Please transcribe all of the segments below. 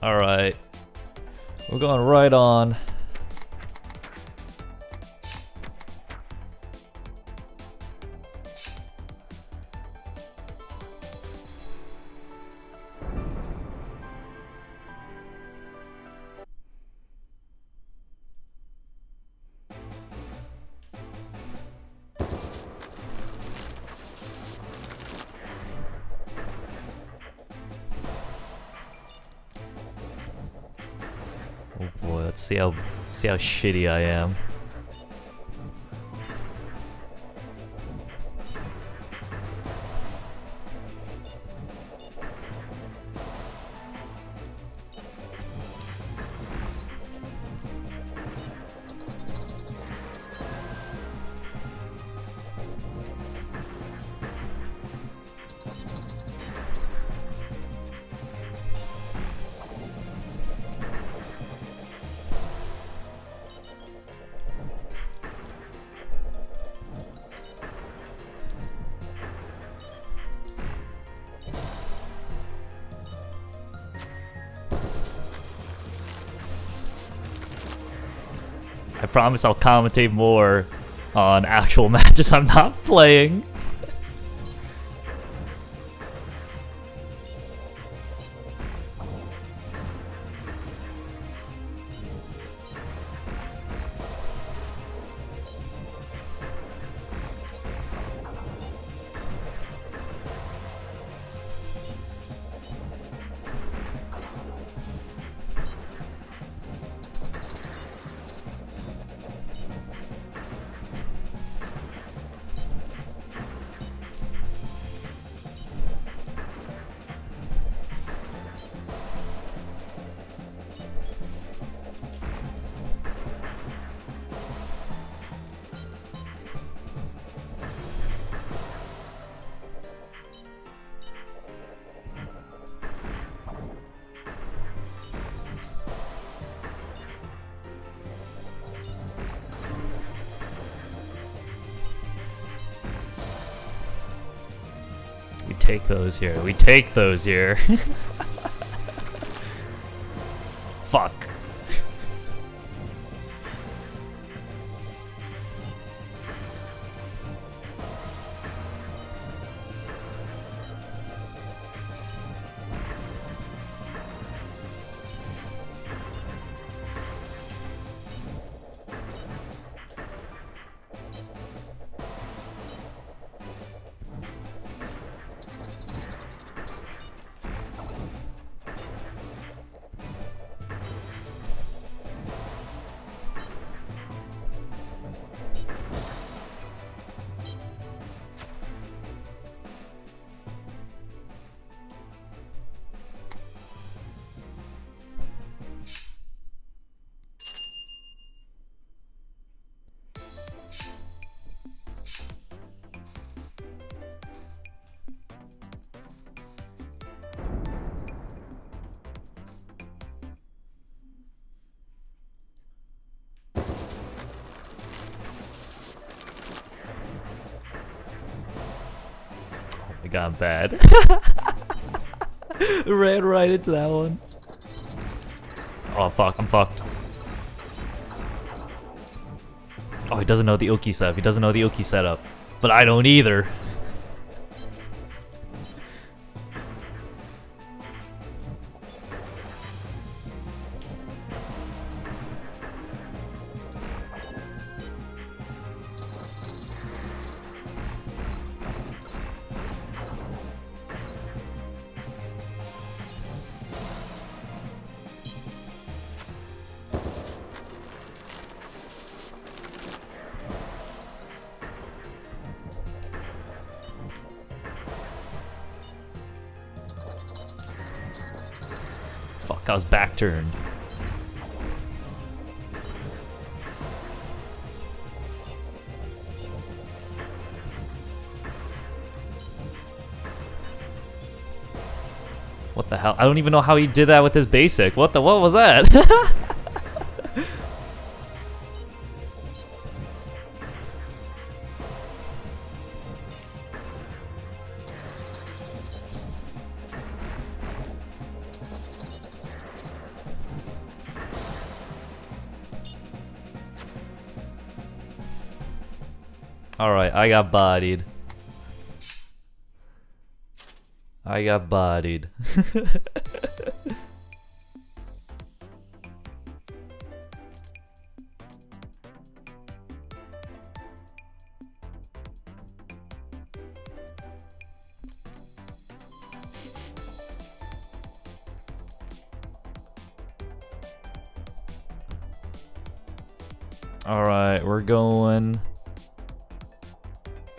Alright. We're going right on. Oh boy, let's see how shitty I am. I promise I'll commentate more on actual matches I'm not playing. We take those here. We take those here. Fuck. I got bad. Ran right into that one. Oh fuck, I'm fucked. Oh, he doesn't know the Uki setup. He doesn't know the Uki setup. But I don't either. Fuck, I was back turned. What the hell? I don't even know how he did that with his basic. What was that? Alright, I got bodied. I got bodied. Alright, we're going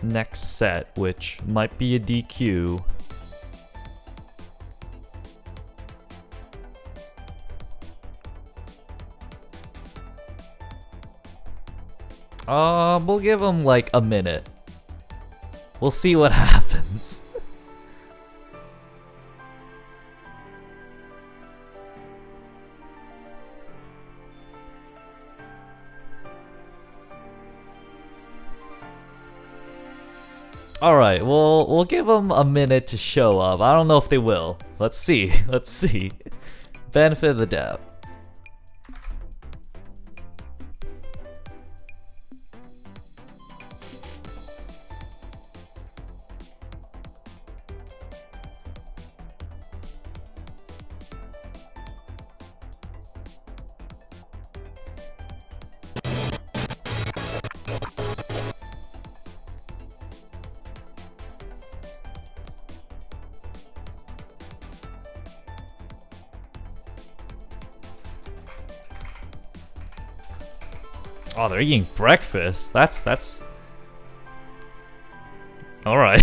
next set, which might be a DQ. We'll give him like a minute. We'll see what happens. Alright, we'll give them a minute to show up. I don't know if they will. Let's see. Let's see. Benefit of the doubt. Oh, they're eating breakfast. That's. All right.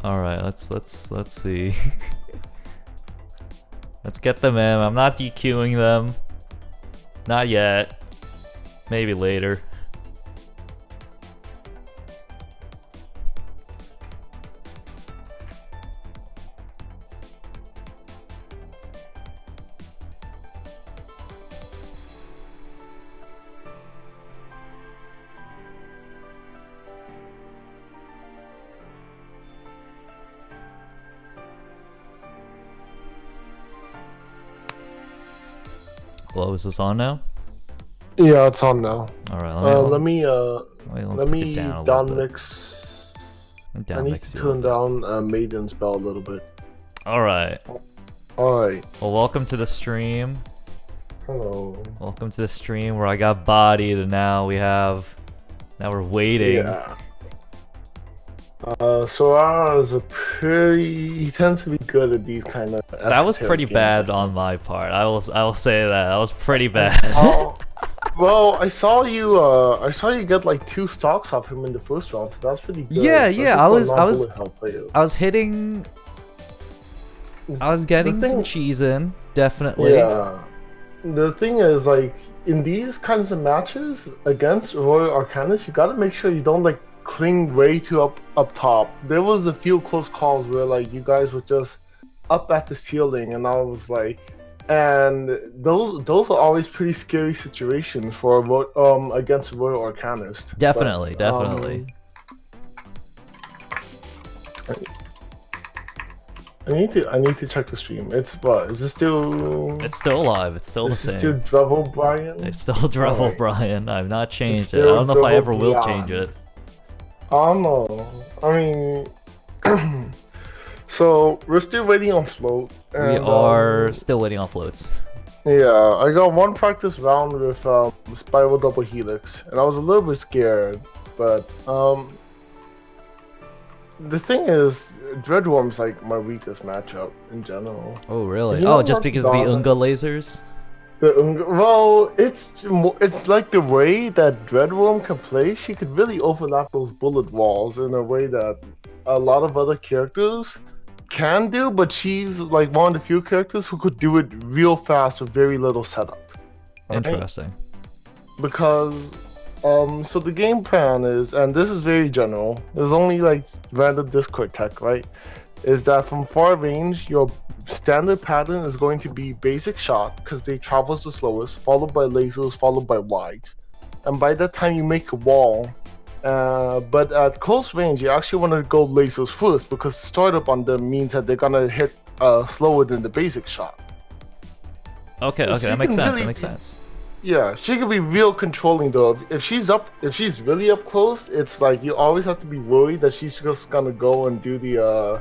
All right, let's see. Let's get them in. I'm not DQing them. Not yet. Maybe later. Well, is this on now? Yeah, it's on now. All right, let me down bit. mix. Down I need mix to you turn down Maiden Spell a little bit. All right. All right. Well, welcome to the stream. Hello. Welcome to the stream where I got bodied, and now we're waiting. Yeah. Sorara is he tends to be good at these kind of. That was pretty bad on my part. I will say that was pretty bad. Well, I saw you get like 2 stocks off him in the first round, so that's pretty good. Yeah. I was getting thing, some cheese in, definitely. Yeah. The thing is, like, in these kinds of matches against Royal Arcanist, you gotta make sure you don't like cling way too up top. There was a few close calls where like you guys were just up at the ceiling, and I was like, and those are always pretty scary situations for against Royal Arcanist. Definitely. I need to check the stream. It's what? Is this still? It's still alive. It's still the same. It's still Drevel Brian. It's still Drevel Brian. I've not changed it. I still don't know if I ever will Beyond. change it. I don't know. I mean, so we're still waiting on float. And, We are still waiting on floats. Yeah, I got 1 practice round with Spiral Double Helix, and I was a little bit scared, but the thing is, Dreadworm's like my weakest matchup in general. Oh really? You Oh, know just what, because of the Unga lasers? Well, it's like the way that Dreadworm can play. She could really overlap those bullet walls in a way that a lot of other characters can do, but she's like one of the few characters who could do it real fast with very little setup. Interesting. Because So the game plan is, and this is very general. There's only like random Discord tech, right? Is that from far range, your standard pattern is going to be basic shot because they travel the slowest, followed by lasers, followed by wides. And by that time, you make a wall. But at close range, you actually want to go lasers first because the startup on them means that they're gonna hit slower than the basic shot. Okay, If she that makes can sense. really- That makes sense. Yeah, she can be real controlling though. If she's really up close, it's like you always have to be worried that she's just gonna go and do the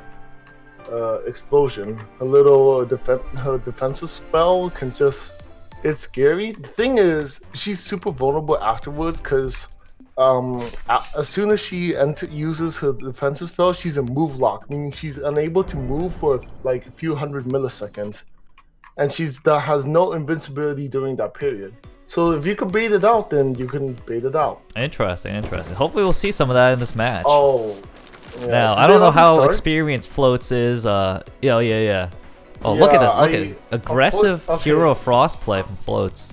explosion. Her defensive spell can just, it's scary. The thing is, she's super vulnerable afterwards because as soon as she uses her defensive spell, she's in move lock, meaning she's unable to move for like a few hundred milliseconds, and that has no invincibility during that period. So if you can bait it out, then you can bait it out. Interesting. Hopefully we'll see some of that in this match. Oh, yeah. Now, Did I they don't know let me how start? experienced Floats is. Yeah. Oh, look at Yeah, it. Look at it. Aggressive okay. Hero Frost play from Floats.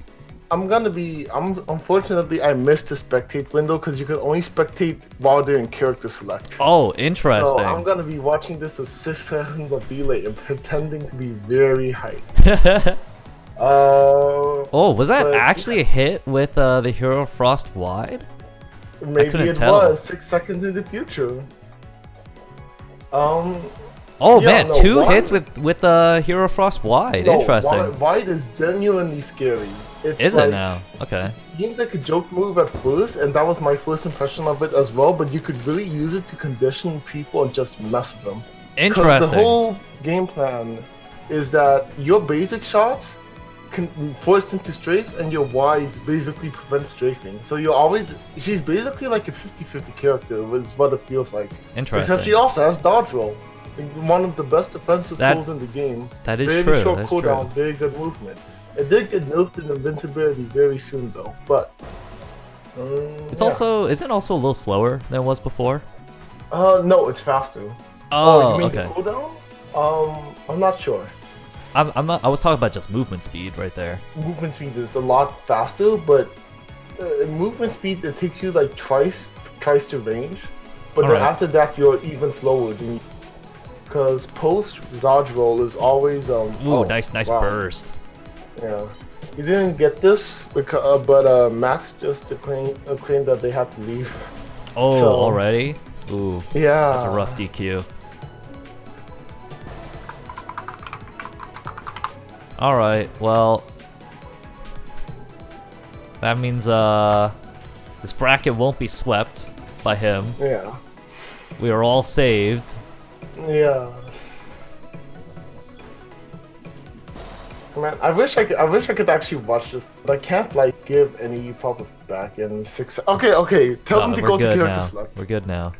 Unfortunately, I missed the spectate window because you can only spectate while they're in character select. Oh, interesting. So I'm gonna be watching this with 6 seconds of delay and pretending to be very hyped. Oh, was that but- actually a hit with the Hero Frost wide? Maybe couldn't it tell. was 6 seconds in the future. Oh Yeah, man, no, 2 wide- hits with Hero Frost wide. No, Interesting. Wide is genuinely scary. It's Is like, it now? Okay. Seems like a joke move at first, and that was my first impression of it as well. But you could really use it to condition people and just mess with them. Because Interesting. the whole game plan is that your basic shots can force them to strafe, and your wides basically prevent strafing. So she's basically like a 50-50 character, is what it feels like. Interesting. Except she also has dodge roll, one of the best defensive That- tools in the game. that is very true, short that's cooldown, true. very good movement. It did get nerfed in invincibility very soon though, but It's yeah. isn't it also a little slower than it was before? No, it's faster. Oh, you mean okay. the cooldown? I'm not sure. I'm not. I was talking about just movement speed right there. Movement speed is a lot faster, but movement speed, it takes you like twice to range, but then Alright. after that you're even slower than, because post dodge roll is always Ooh, nice wow. burst. Yeah, you didn't get this because, but Max just claimed that they had to leave. Oh, So- already? Ooh, Yeah, that's a rough DQ. All right, well, that means this bracket won't be swept by him. Yeah, We are all saved. yeah. Man, I wish I could actually watch this, but I can't like give any proper feedback in 6. Okay. Tell them to we're go to good character now. select. We're good now.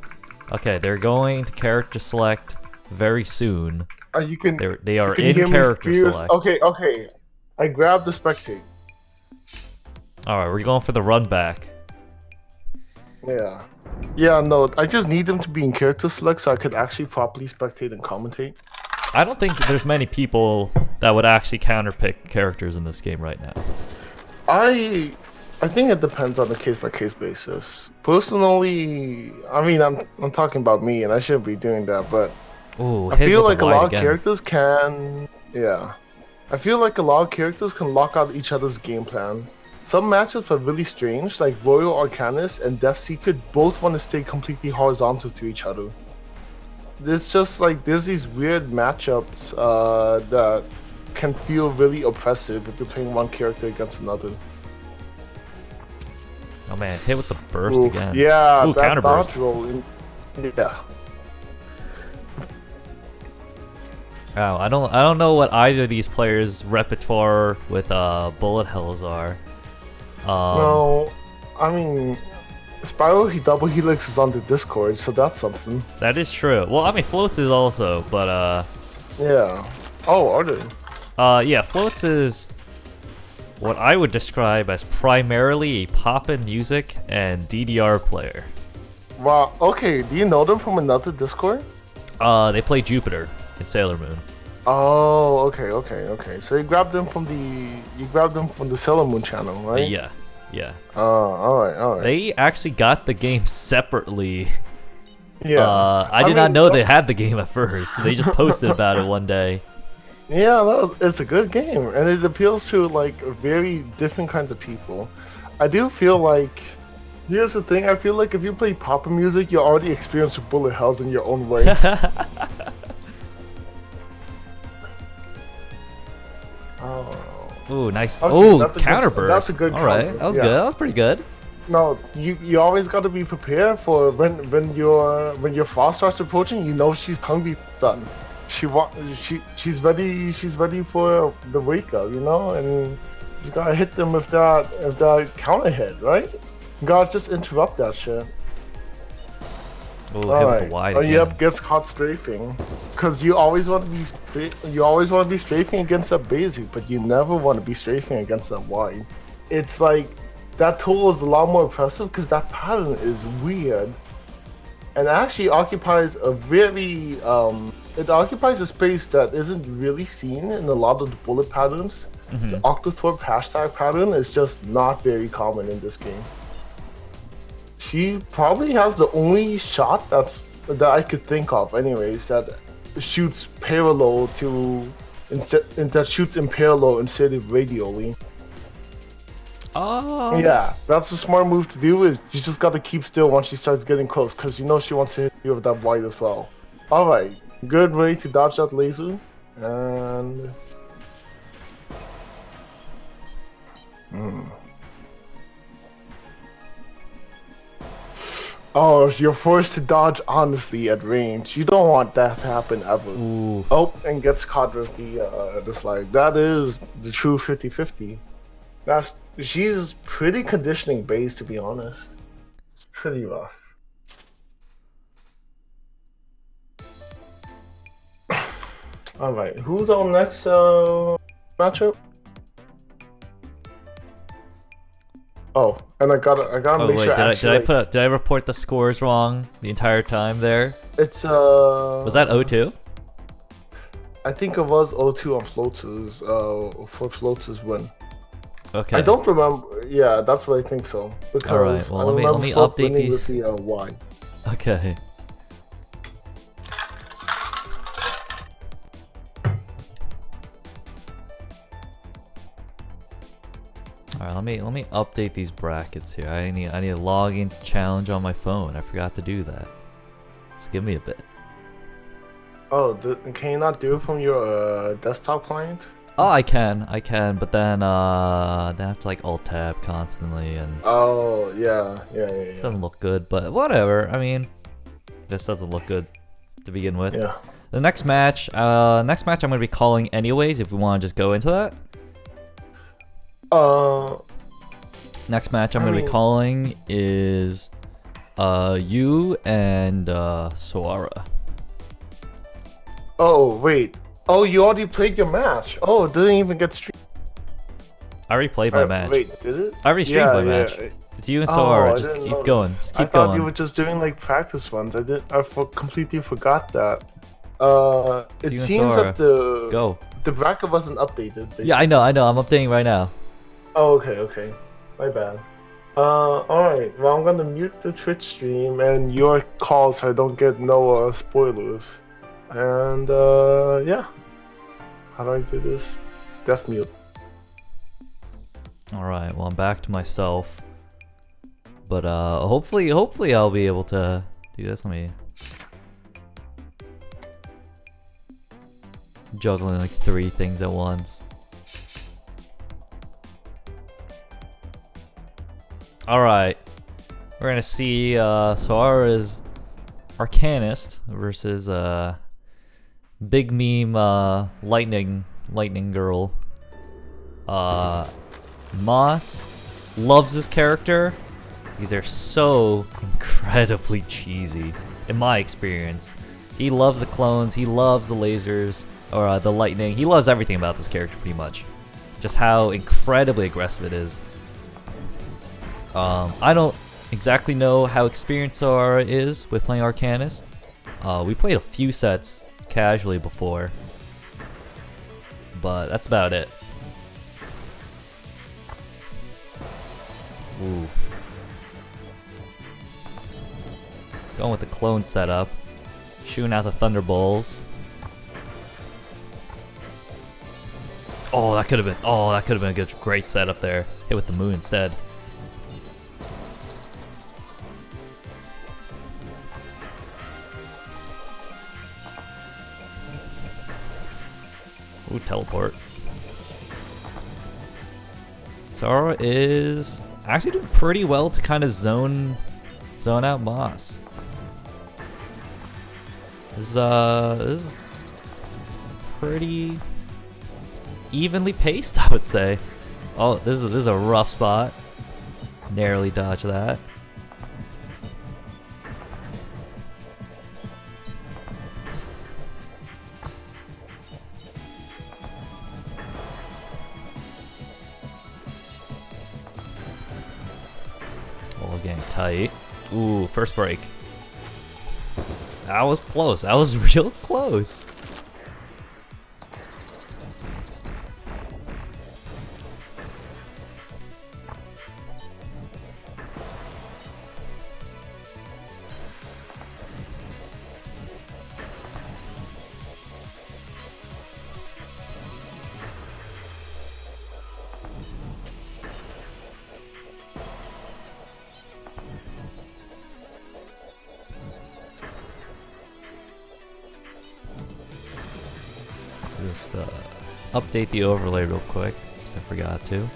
Okay, they're going to character select very soon. You can. They are can in hear me character fierce- select. Okay. I grabbed the spectate. All right, we're going for the run back. Yeah. Yeah, no, I just need them to be in character select so I could actually properly spectate and commentate. I don't think there's many people that would actually counterpick characters in this game right now. I think it depends on the case by case basis. Personally, I mean, I'm talking about me, and I shouldn't be doing that, but Ooh, I hit feel with like the a wide lot again. of characters can, yeah. I feel like a lot of characters can lock out each other's game plan. Some matchups are really strange, like Royal Arcanist and Death Seeker both want to stay completely horizontal to each other. It's just like there's these weird matchups that can feel really oppressive if you're playing one character against another. Oh man, hit with the burst Ooh, again. yeah, Ooh, that counter burst. dodge roll. Yeah. Wow, I don't know what either of these players' repertoire with bullet hells are. No, I mean, Spiral Double Helix is on the Discord, so that's something. That is true. Well, I mean, Floats is also, but Yeah. Oh, are they? yeah, Floats is what I would describe as primarily a pop-in music and DDR player. Wow. Okay. Do you know them from another Discord? They play Jupiter in Sailor Moon. Oh, okay. So you grabbed them from the Sailor Moon channel, right? Yeah, Yeah. Alright. They actually got the game separately. Yeah. I did not mean, know they had the game at first. They just posted about it one day. Yeah, it's a good game, and it appeals to like very different kinds of people. I do feel like here's the thing. I feel like if you play pop music, you're already experiencing bullet hells in your own way. Oh. Ooh, nice. Okay, Ooh, that's a good- counterburst. that's a good All right, counter, that was yeah. good. That was pretty good. No, you always got to be prepared for when your frost starts approaching. You know she's hungry for done. She's ready for the wake up. You know, and you gotta hit them with that counter hit, right? You gotta just interrupt that shit. Ooh, hit with Alright. the wide Oh, again. yep, gets caught strafing. Cause you always want to be strafing against that basic, but you never want to be strafing against that wide. It's like that tool is a lot more impressive because that pattern is weird, and actually occupies a very it occupies a space that isn't really seen in a lot of the bullet patterns. The Octothorpe hashtag pattern is just not very common in this game. She probably has the only shot that I could think of, anyways, that shoots parallel to that shoots in parallel instead of radially. Oh. Yeah, that's a smart move to do. Is you just gotta keep still once she starts getting close, because you know she wants to hit you with that wide as well. All right, good way to dodge that laser, and. Oh, you're forced to dodge honestly at range. You don't want that to happen ever. Ooh. Oh, and gets caught with the slide. That is the true 50-50. She's pretty conditioning based, to be honest. It's pretty rough. All right, who's on next matchup? Oh, and I gotta Oh make wait, sure. did I report the scores wrong the entire time there? It's Was that 0-2? I think it was 0-2 on Floats's for Floats's win. Okay. I don't remember. Yeah, that's what I think so. Because All right. Well, I let me Floats update winning these. with the Y. Okay. Alright, let me update these brackets here. I need a login challenge on my phone. I forgot to do that. So give me a bit. Oh, can you not do it from your desktop client? Oh, I can, but then I have to like alt tab constantly, and Oh, yeah. it doesn't look good. But whatever. I mean, this doesn't look good to begin with. Yeah. The next match, I'm gonna be calling anyways. If we want to just go into that. Next match I'm gonna be calling is you and Soara. Oh, wait. Oh, you already played your match. Oh, it didn't even get streamed. I already played my match. Wait, did it? I already streamed my match. It's you and Soara. Just keep going. Just keep going. I thought you were just doing like practice runs. I completely forgot that. It seems that the bracket wasn't updated. Basically. Yeah, I know. I'm updating right now. Oh, okay. My bad. Alright. Well, I'm gonna mute the Twitch stream and your calls so I don't get no spoilers. And yeah. How do I do this? Death mute. Alright, well I'm back to myself. But hopefully I'll be able to do this. Let me juggling like 3 things at once. Alright. We're gonna see Soara's Arcanist versus Big Meme Lightning Girl. Moss loves this character because they're so incredibly cheesy, in my experience. He loves the clones, he loves the lasers, or the lightning. He loves everything about this character pretty much. Just how incredibly aggressive it is. I don't exactly know how experienced Soara is with playing Arcanist. We played a few sets casually before, but that's about it. Ooh. Going with the clone setup. Shooting out the Thunderbolts. Oh, that could have been a good, great setup there. Hit with the moon instead. Ooh, teleport. Zara is actually doing pretty well to kind of zone out Moss. This is pretty evenly paced, I would say. Oh, this is a rough spot. Narrowly dodge that. Ball's getting tight. Ooh, first break. That was close. That was real close. Just update the overlay real quick, because I forgot to.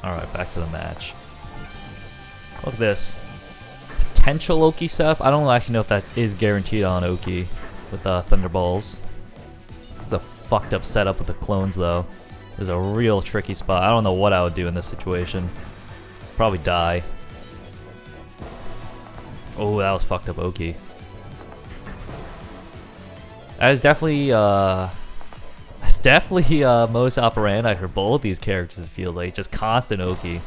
Alright, back to the match. Look at this. Potential Oki setup. I don't actually know if that is guaranteed on Oki with Thunderballs. It's a fucked up setup with the clones though. There's a real tricky spot. I don't know what I would do in this situation. Probably die. Oh, that was fucked up Oki. That is definitely modus operandi for both of these characters, it feels like. Just constant Oki.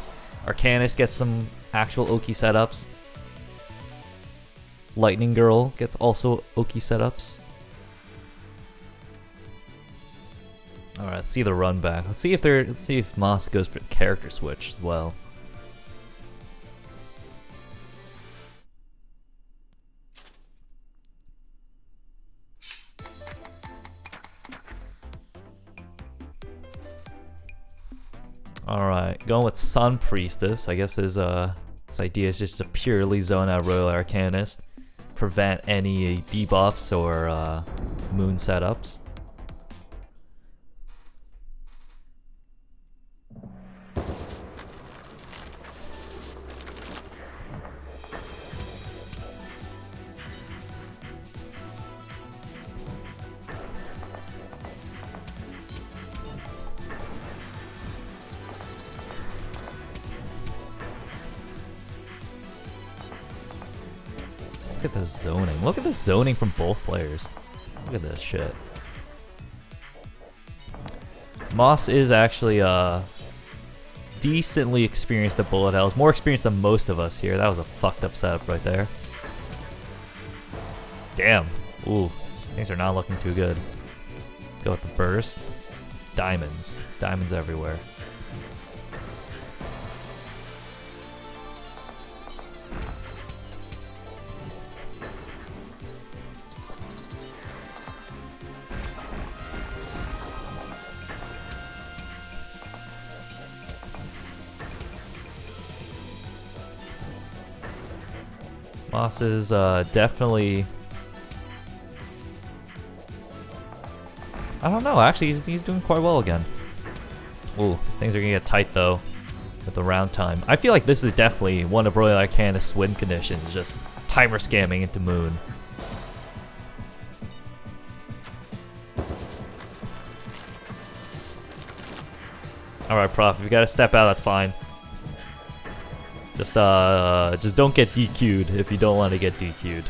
Arcanist gets some actual Oki setups. Lightning Girl gets also Oki setups. Alright, let's see the run back. Let's see if Moss goes for the character switch as well. Alright, going with Sun Priestess. I guess his idea is just to purely zone out Royal Arcanist, prevent any debuffs or moon setups. Look at the zoning. Look at the zoning from both players. Look at this shit. Moss is actually decently experienced at bullet hells. More experienced than most of us here. That was a fucked up setup right there. Damn. Ooh. Things are not looking too good. Go with the burst. Diamonds. Diamonds everywhere. Moss is definitely... I don't know, actually he's doing quite well again. Ooh, things are gonna get tight though with the round time. I feel like this is definitely one of Royal Arcanist's win conditions, just timer scamming into Moon. Alright, Prof, if you gotta step out, that's fine. Just don't get DQ'd if you don't want to get DQ'd.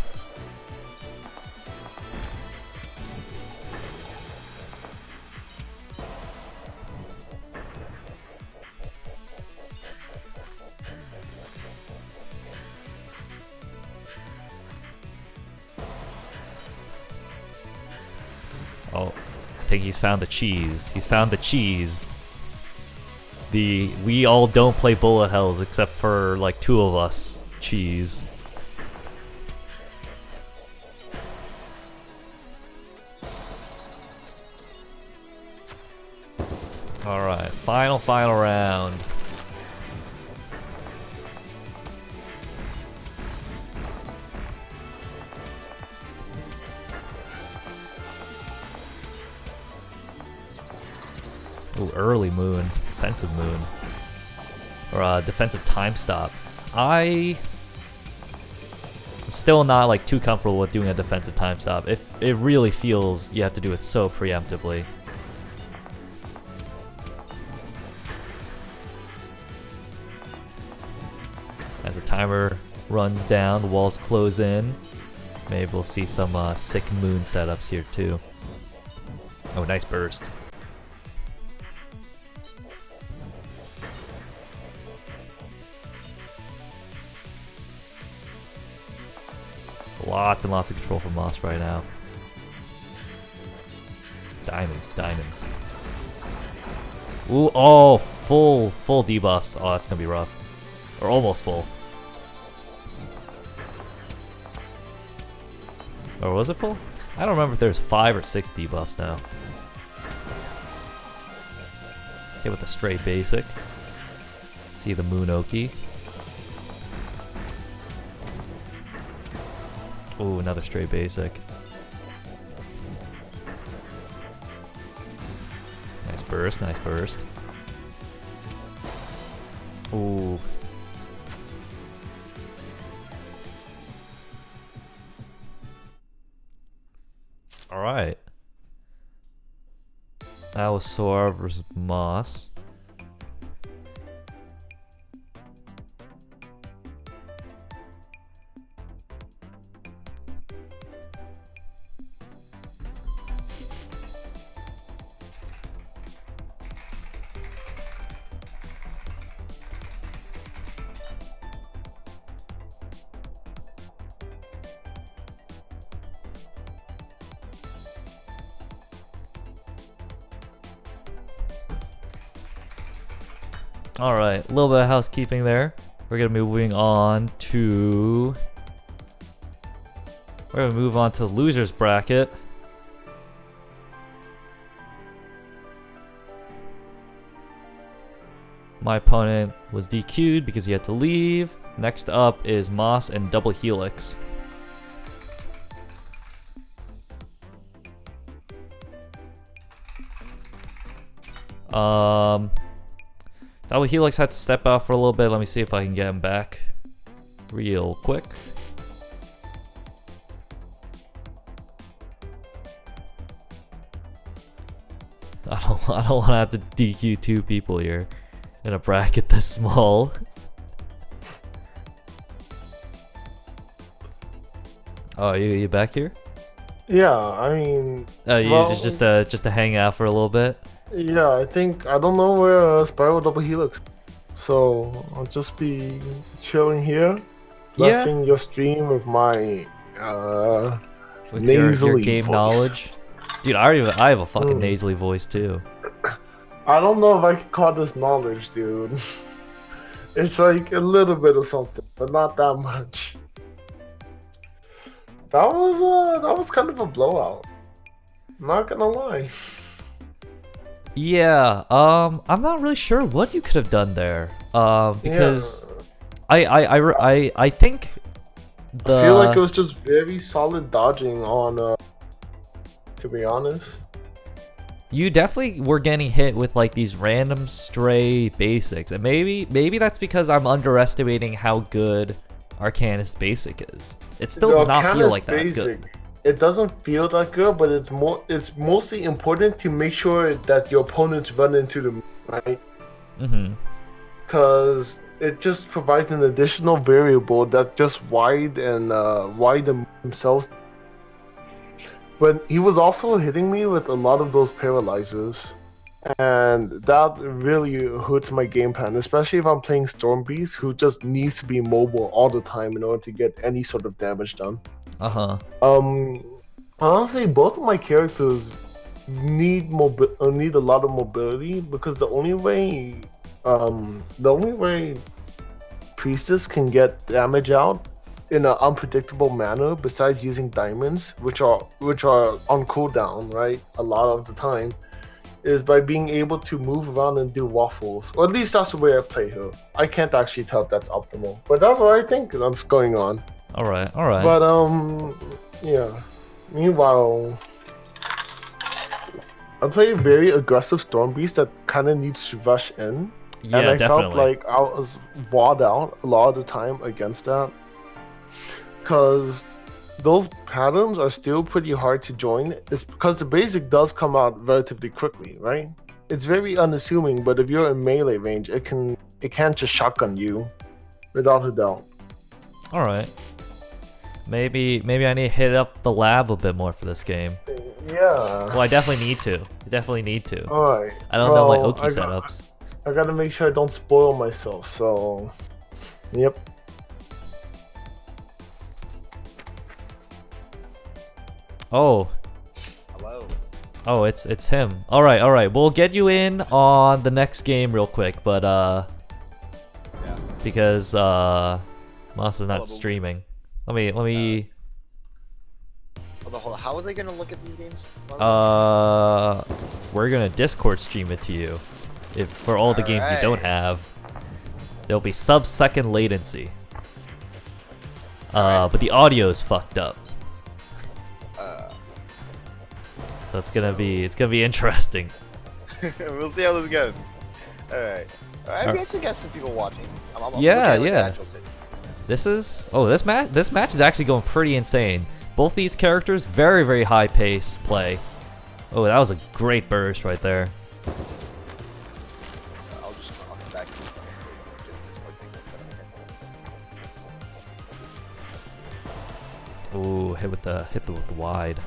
Oh, I think he's found the cheese. He's found the cheese. We all don't play bullet hells except for like 2 of us. Cheese. Alright, final round. Ooh, early moon. Defensive moon. Or defensive time stop. I'm still not like too comfortable with doing a defensive time stop. If it really feels you have to do it so preemptively. As the timer runs down, the walls close in. Maybe we'll see some sick moon setups here too. Oh, nice burst. Lots and lots of control from Moss right now. Diamonds, diamonds. Ooh, oh, full debuffs. Oh, that's gonna be rough. Or almost full. Or was it full? I don't remember if there's 5 or 6 debuffs now. Okay, with the straight basic. See the Moon Oki. Ooh, another straight basic. Nice burst, nice burst. Ooh. Alright. That was Sora versus Moss. Alright, a little bit of housekeeping there. We're gonna be moving on to... We're gonna move on to the loser's bracket. My opponent was DQ'd because he had to leave. Next up is Moss and Double Helix. Double Helix had to step out for a little bit. Let me see if I can get him back real quick. I don't want to have to DQ 2 people here in a bracket this small. Oh, you back here? Yeah, I mean. Oh, you well, just to hang out for a little bit. Yeah, I don't know where Spiral Double Helix. So I'll just be chilling here, blessing your stream with my With nasally your game voice. knowledge. Dude, I have a fucking nasally voice too. I don't know if I can call this knowledge, dude. It's like a little bit of something, but not that much. That was kind of a blowout. Not gonna lie. Yeah, I'm not really sure what you could have done there. Because I think I feel like it was just very solid dodging on to be honest. You definitely were getting hit with like these random stray basics, and maybe that's because I'm underestimating how good Arcanist Basic is. It still does not feel like that good. It doesn't feel that good, but it's mostly important to make sure that your opponents run into them, right? Because it just provides an additional variable that just widen themselves. But he was also hitting me with a lot of those paralyzers, and that really hurts my game plan, especially if I'm playing Storm Beast, who just needs to be mobile all the time in order to get any sort of damage done. Honestly, both of my characters need a lot of mobility, because the only way Priestess can get damage out in an unpredictable manner, besides using diamonds, which are on cooldown, right? A lot of the time, is by being able to move around and do waffles. Or at least that's the way I play her. I can't actually tell if that's optimal, but that's what I think that's going on. All right, all right. But yeah. Meanwhile, I play a very aggressive Storm Beast that kind of needs to rush in. Yeah, and I definitely. felt like I was walled out a lot of the time against that. Because those patterns are still pretty hard to join. It's because the basic does come out relatively quickly, right? It's very unassuming, but if you're in melee range, it can't just shotgun you, without a doubt. All right. Maybe I need to hit up the lab a bit more for this game. Yeah. Well, I definitely need to. All right. I don't know my Oki setups. I gotta make sure I don't spoil myself. So, yep. Oh. Hello. Oh, it's him. All right. We'll get you in on the next game real quick, but Yeah. because Moss is not streaming. Let me. Hold on. How are they gonna look at these games? We're gonna Discord stream it to you. If for all the games you don't have, there'll be sub-second latency. But the audio is fucked up. So it's gonna be interesting. We'll see how this goes. Alright. We actually got some people watching. I'm Yeah, looking at, like, yeah. the actual thing. This match is actually going pretty insane. Both these characters, very, very high pace play. Oh, that was a great burst right there. I'll come back to this one thing. Ooh, hit with the wide.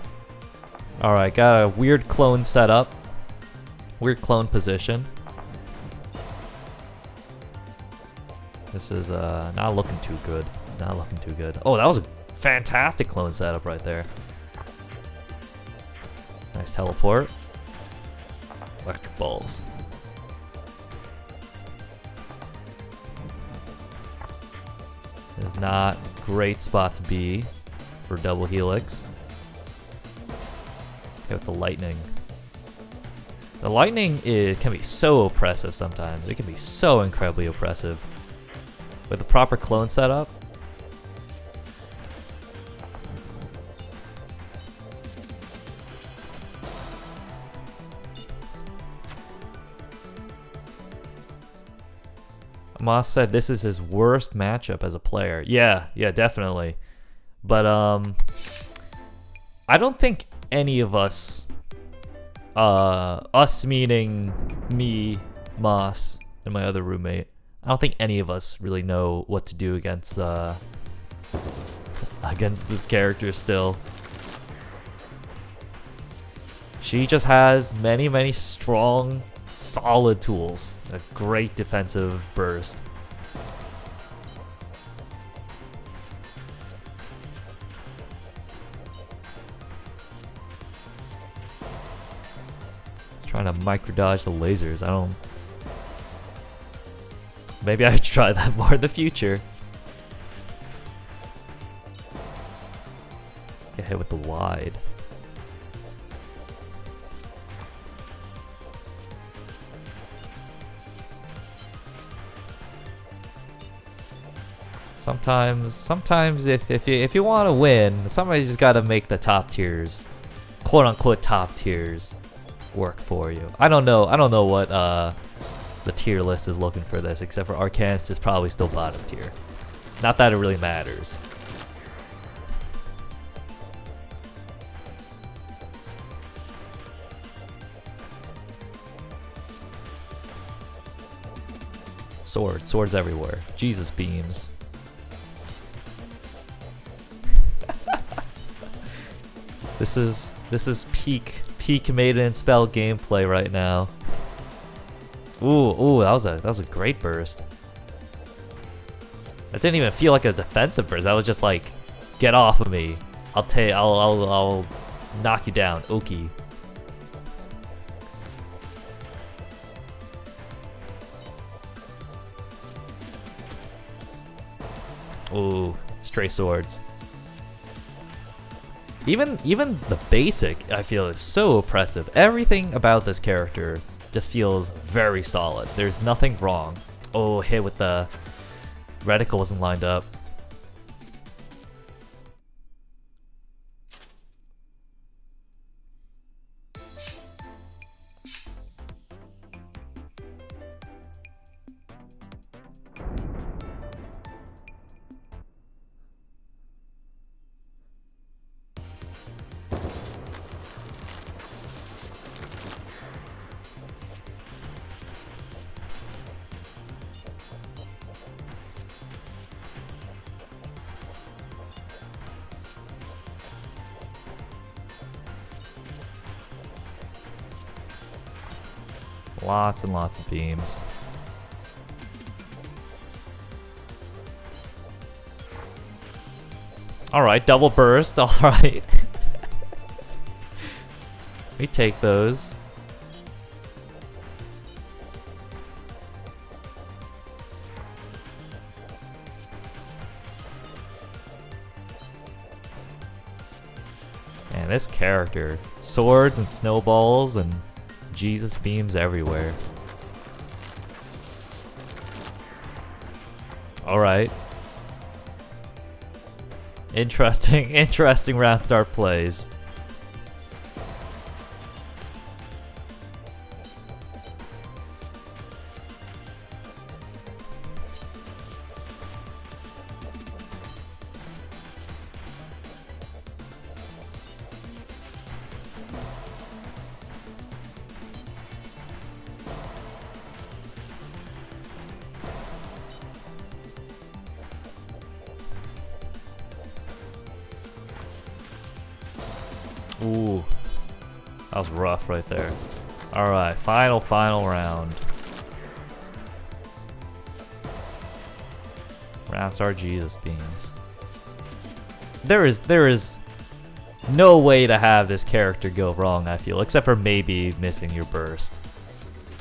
All right, got a weird clone setup. Weird clone position. This is not looking too good. Oh, that was a fantastic clone setup right there. Nice teleport. Electric balls. This is not a great spot to be for double helix. Okay, with the lightning. The lightning can be so oppressive sometimes. It can be so incredibly oppressive. With the proper clone setup. Moss said this is his worst matchup as a player. Yeah, definitely. But I don't think any of us, us meaning me, Moss, and my other roommate, I don't think any of us really know what to do against this character still. She just has many strong, solid tools. A great defensive burst. It's trying to micro dodge the lasers. Maybe I should try that more in the future. Get hit with the wide. Sometimes if you want to win, somebody's just got to make the top tiers, quote unquote top tiers, work for you. I don't know what the tier list is looking for this, except for Arcanist is probably still bottom tier. Not that it really matters. Swords everywhere. Jesus beams. This is peak Maiden Spell gameplay right now. Ooh, that was a great burst. That didn't even feel like a defensive burst. That was just like, get off of me. I'll knock you down, Oki. Ooh, stray swords. Even the basic, I feel, is so oppressive. Everything about this character just feels very solid. There's nothing wrong. Oh, hit with the reticle wasn't lined up. Lots and lots of beams. Alright, double burst, alright. We take those. Man, this character. Swords and snowballs and Jesus beams everywhere. Alright. Interesting round start plays. Ooh, that was rough right there. Alright, final round. Round star Jesus beams. There is no way to have this character go wrong, I feel, except for maybe missing your burst.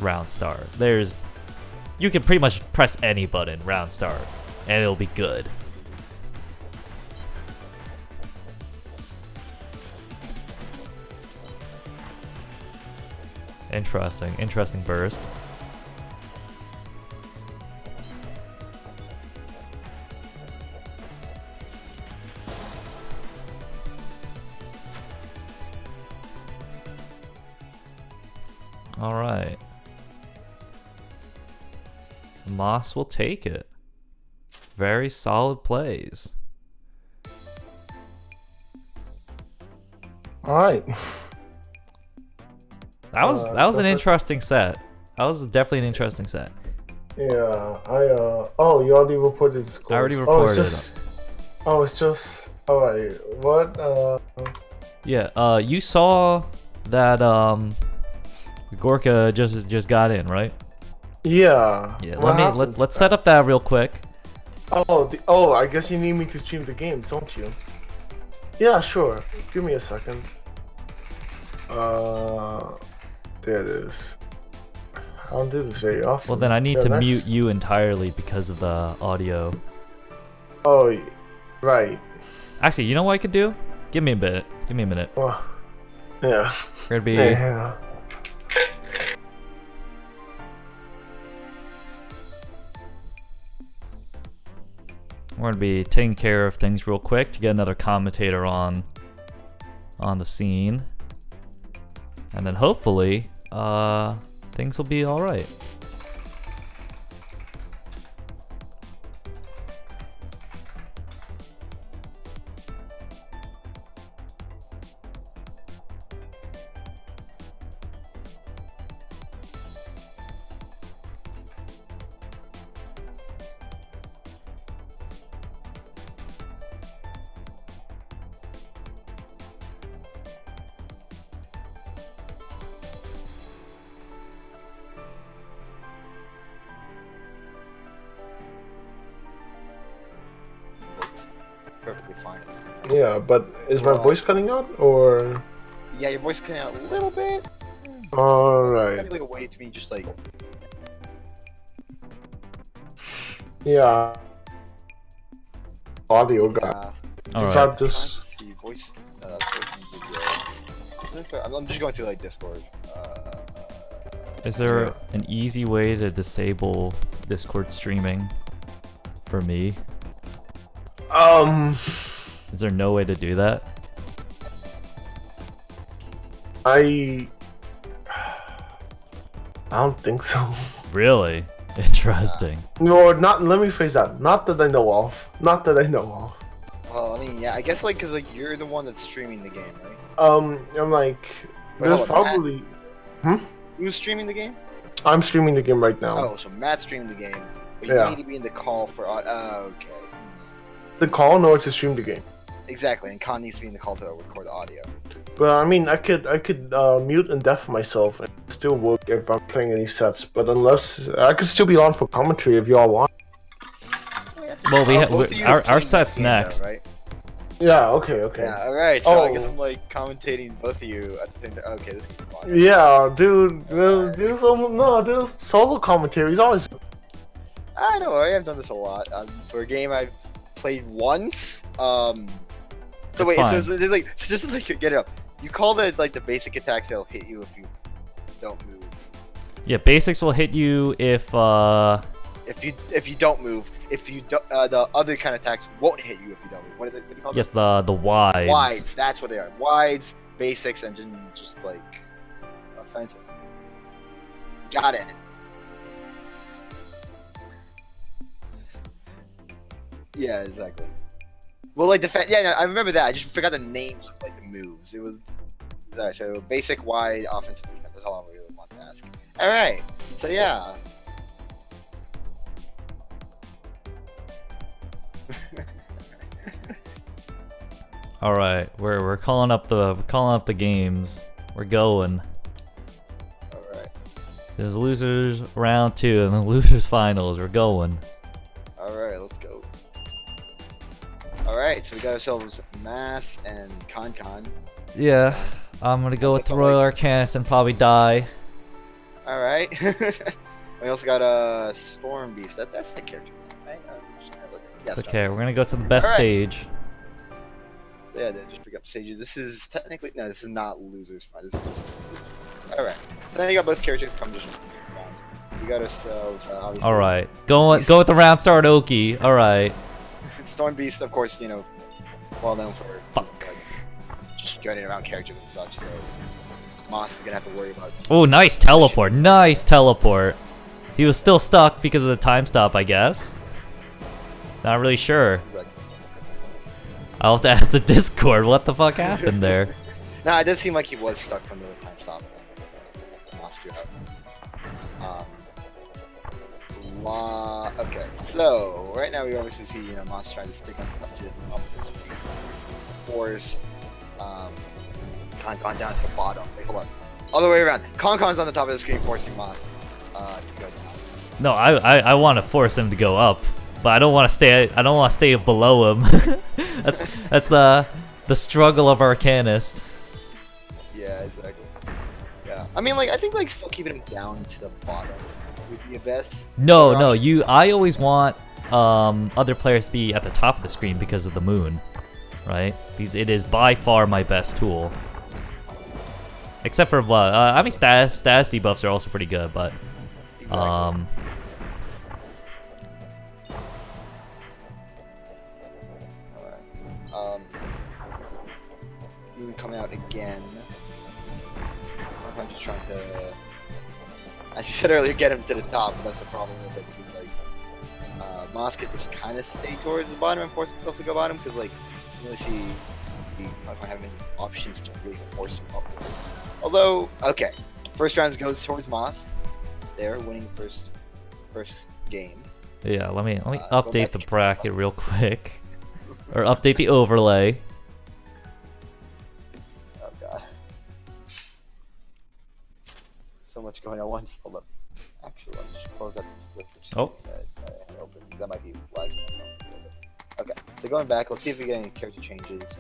Round star. You can pretty much press any button, round start, and it'll be good. Interesting burst. All right. Moss will take it. Very solid plays. All right. That was an interesting set. That was definitely an interesting set. Yeah, oh, you already reported the score. I already reported it. It's just all right. What? Yeah. You saw that Gorka just got in, right? Yeah. Yeah. Let's set up that real quick. Oh, I guess you need me to stream the games, don't you? Yeah, sure. Give me a second. There it is. I don't do this very often. Well, then I need to mute you entirely because of the audio. Oh, right. Actually, you know what I could do? Give me a minute. Well, yeah. We're gonna be. Yeah. We're gonna be taking care of things real quick to get another commentator on the scene, and then hopefully things will be all right. Perfectly fine. Yeah, but is my voice cutting out or? Yeah, your voice cutting out a little bit. All right. Maybe like a way to me, just like. Yeah. audio guy. All Is right. that just See voice. Voice and video. I'm just going through like Discord. Is there an easy way to disable Discord streaming for me? Is there no way to do that? I don't think so. Really? Interesting. No, not. Let me phrase that. Not that I know of. Not that I know of. Well, I mean, yeah, I guess like, cause like you're the one that's streaming the game, right? I'm like, Wait, there's hold on, Matt? probably. Who's streaming the game? I'm streaming the game right now. Oh, so Matt's streaming the game, but you Yeah. need to be in the call for. Okay. The call in order to stream the game. Exactly, and Con needs to be in the call to record the audio. But I mean, I could mute and deaf myself and still work if I'm playing any sets. But unless I could still be on for commentary if y'all want. Well, we have both of you are our playing set's this game, though, next. right? Yeah. Okay. Okay. Yeah. All right. So I Oh. guess I'm like commentating both of you at the same time. Okay, this is fun. Yeah, dude. There's solo commentary. He's always. I don't worry. I've done this a lot. For a game I've played once. So wait. fine. So there's like just like get it up. You call the like the basic attacks that'll hit you if you don't move. Yeah, basics will hit you if If you don't move. If you do, the other kind of attacks won't hit you if you don't move. What do you call yes, them? the wides. Wides. That's what they are. Wides, basics, and then just like offensive. Got it. Yeah, exactly. Well, like defense. Yeah, no, I remember that. I just forgot the names of like the moves. It was alright. So basic, wide, offensive, defense. That's all I really want to ask. All right. So yeah. All right, we're calling up the games. We're going. All right. There's losers round 2 and the losers finals. We're going. All right. Let's go. All right. So we got ourselves Mass and Con. Yeah, I'm gonna go with the Royal Arcanist and probably die. All right. We also got a Storm Beast. That's the character, right? It's okay. We're gonna go to the best Alright. stage. Yeah, then just pick up stages. This is technically no. This is not losers fight. This is just all right. Then you got both characters come just. We got ourselves. Obviously, All right, go with the round start Oki. All right. Storm Beast, of course, you know, well known for Fuck. like, just joining around characters and such. So Moss is gonna have to worry about. Oh, nice teleport. Nice teleport. He was still stuck because of the time stop, I guess. Not really sure. Like, I'll have to ask the Discord what the fuck happened there. nah, it does seem like he was stuck from the time stop. Moss screwed up. Okay, so right now we obviously see Moss trying to stick up to the top of the screen. Force Con down to the bottom. Wait, hold on. Other way around. Con's on the top of the screen forcing Moss to go down. No, I want to force him to go up, but I don't want to stay. I don't want to stay below him. that's the struggle of Arcanist. Yeah, exactly. Yeah. I mean, like I think like still keeping him down to the bottom would be the best. No, Or no, option. I always want other players to be at the top of the screen because of the moon, right? Because it is by far my best tool. Except for I mean status debuffs are also pretty good, but Exactly. Alright. Moon coming out again. I'm just trying to, as you said earlier, get him to the top. But that's the problem with it. Because, like, Moss could just kind of stay towards the bottom and force himself to go bottom. Because like, you really see, you don't have any options to really force him up. Although, okay, first round goes towards Moss. They're winning first game. yeah, let me go update back the to- bracket real quick, or update the overlay. Oh god. So much going on at once. Hold up. Actually, let me just close up the Oh. That might be lagging myself a little bit. Okay, so going back, let's see if we get any character changes.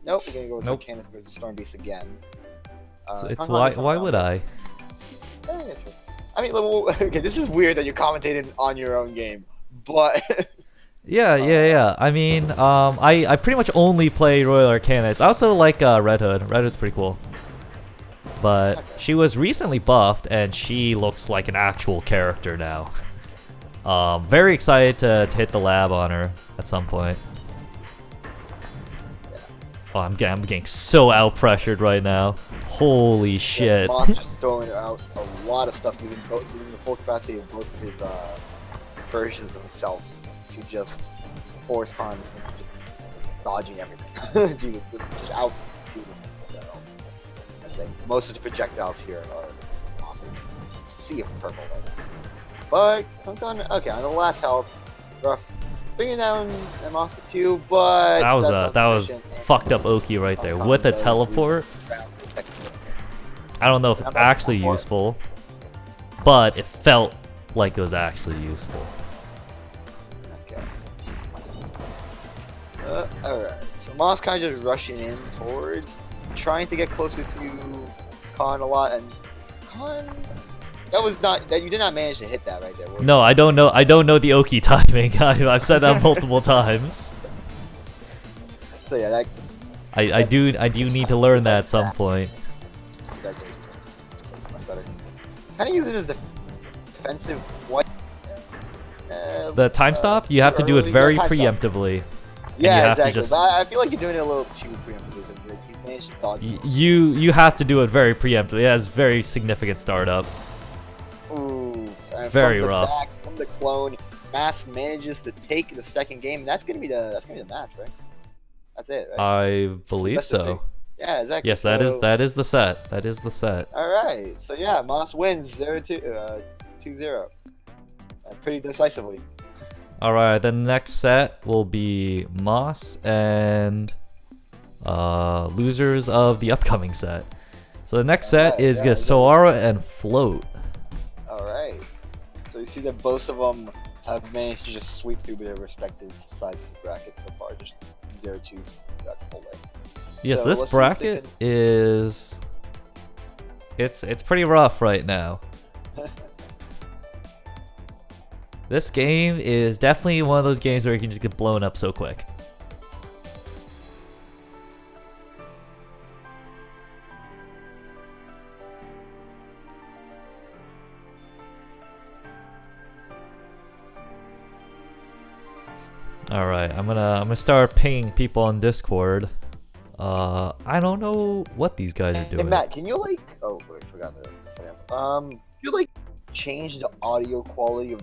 Nope, we're gonna go with Nope. Arcanist versus Storm Beast again. It's Kong Kong is why not would down. I? Yeah, I mean, okay, this is weird that you're commentating on your own game, but Yeah. I mean, I pretty much only play Royal Arcanist. I also like Red Hood. Red Hood's pretty cool. But she was recently buffed, and she looks like an actual character now. Very excited to hit the lab on her at some point. Oh, I'm getting so out pressured right now. Holy shit! Moss just throwing out a lot of stuff using the full capacity of both of his versions of himself to just force Khan just dodging everything. just out. I say most of the projectiles here are awesome. Sea of purple. But Kunkon, okay, on the last health, rough. Bringing down Moss with 2, but that was fucked up Oki right there with a teleport. I don't know if it's actually useful, but it felt like it was actually useful. Okay. Alright, so Moss kind of just rushing in towards, trying to get closer to Khan a lot, and Khan, that you did not manage to hit that right there. No, I don't know the Oki timing. I've said that multiple times. So yeah, that I do need to learn that at some point. Kind of use it as a defensive what? The time stop, you have to do it very preemptively. Yeah, exactly. But I feel like you're doing it a little too preemptively. You managed to dodge. You have to do it very preemptively. It has very significant startup. Ooh, very rough. From the clone, Mass manages to take the second game. That's gonna be the match, right? That's it, right? I believe so. Yeah, exactly. Yes, that is the set. That is the set. All right. So yeah, Moss wins 2-0, pretty decisively. All right. The next set will be Moss and losers of the upcoming set. So the next set is Soara and Float. All right. So you see that both of them have managed to just sweep through their respective sides of the bracket so far, just 0-2 that whole way. Yes, so this bracket is it's pretty rough right now. This game is definitely one of those games where you can just get blown up so quick. All right, I'm gonna start pinging people on Discord. I don't know what these guys are doing. Hey Matt, can you like? Oh, wait, I forgot that. Can you like change the audio quality of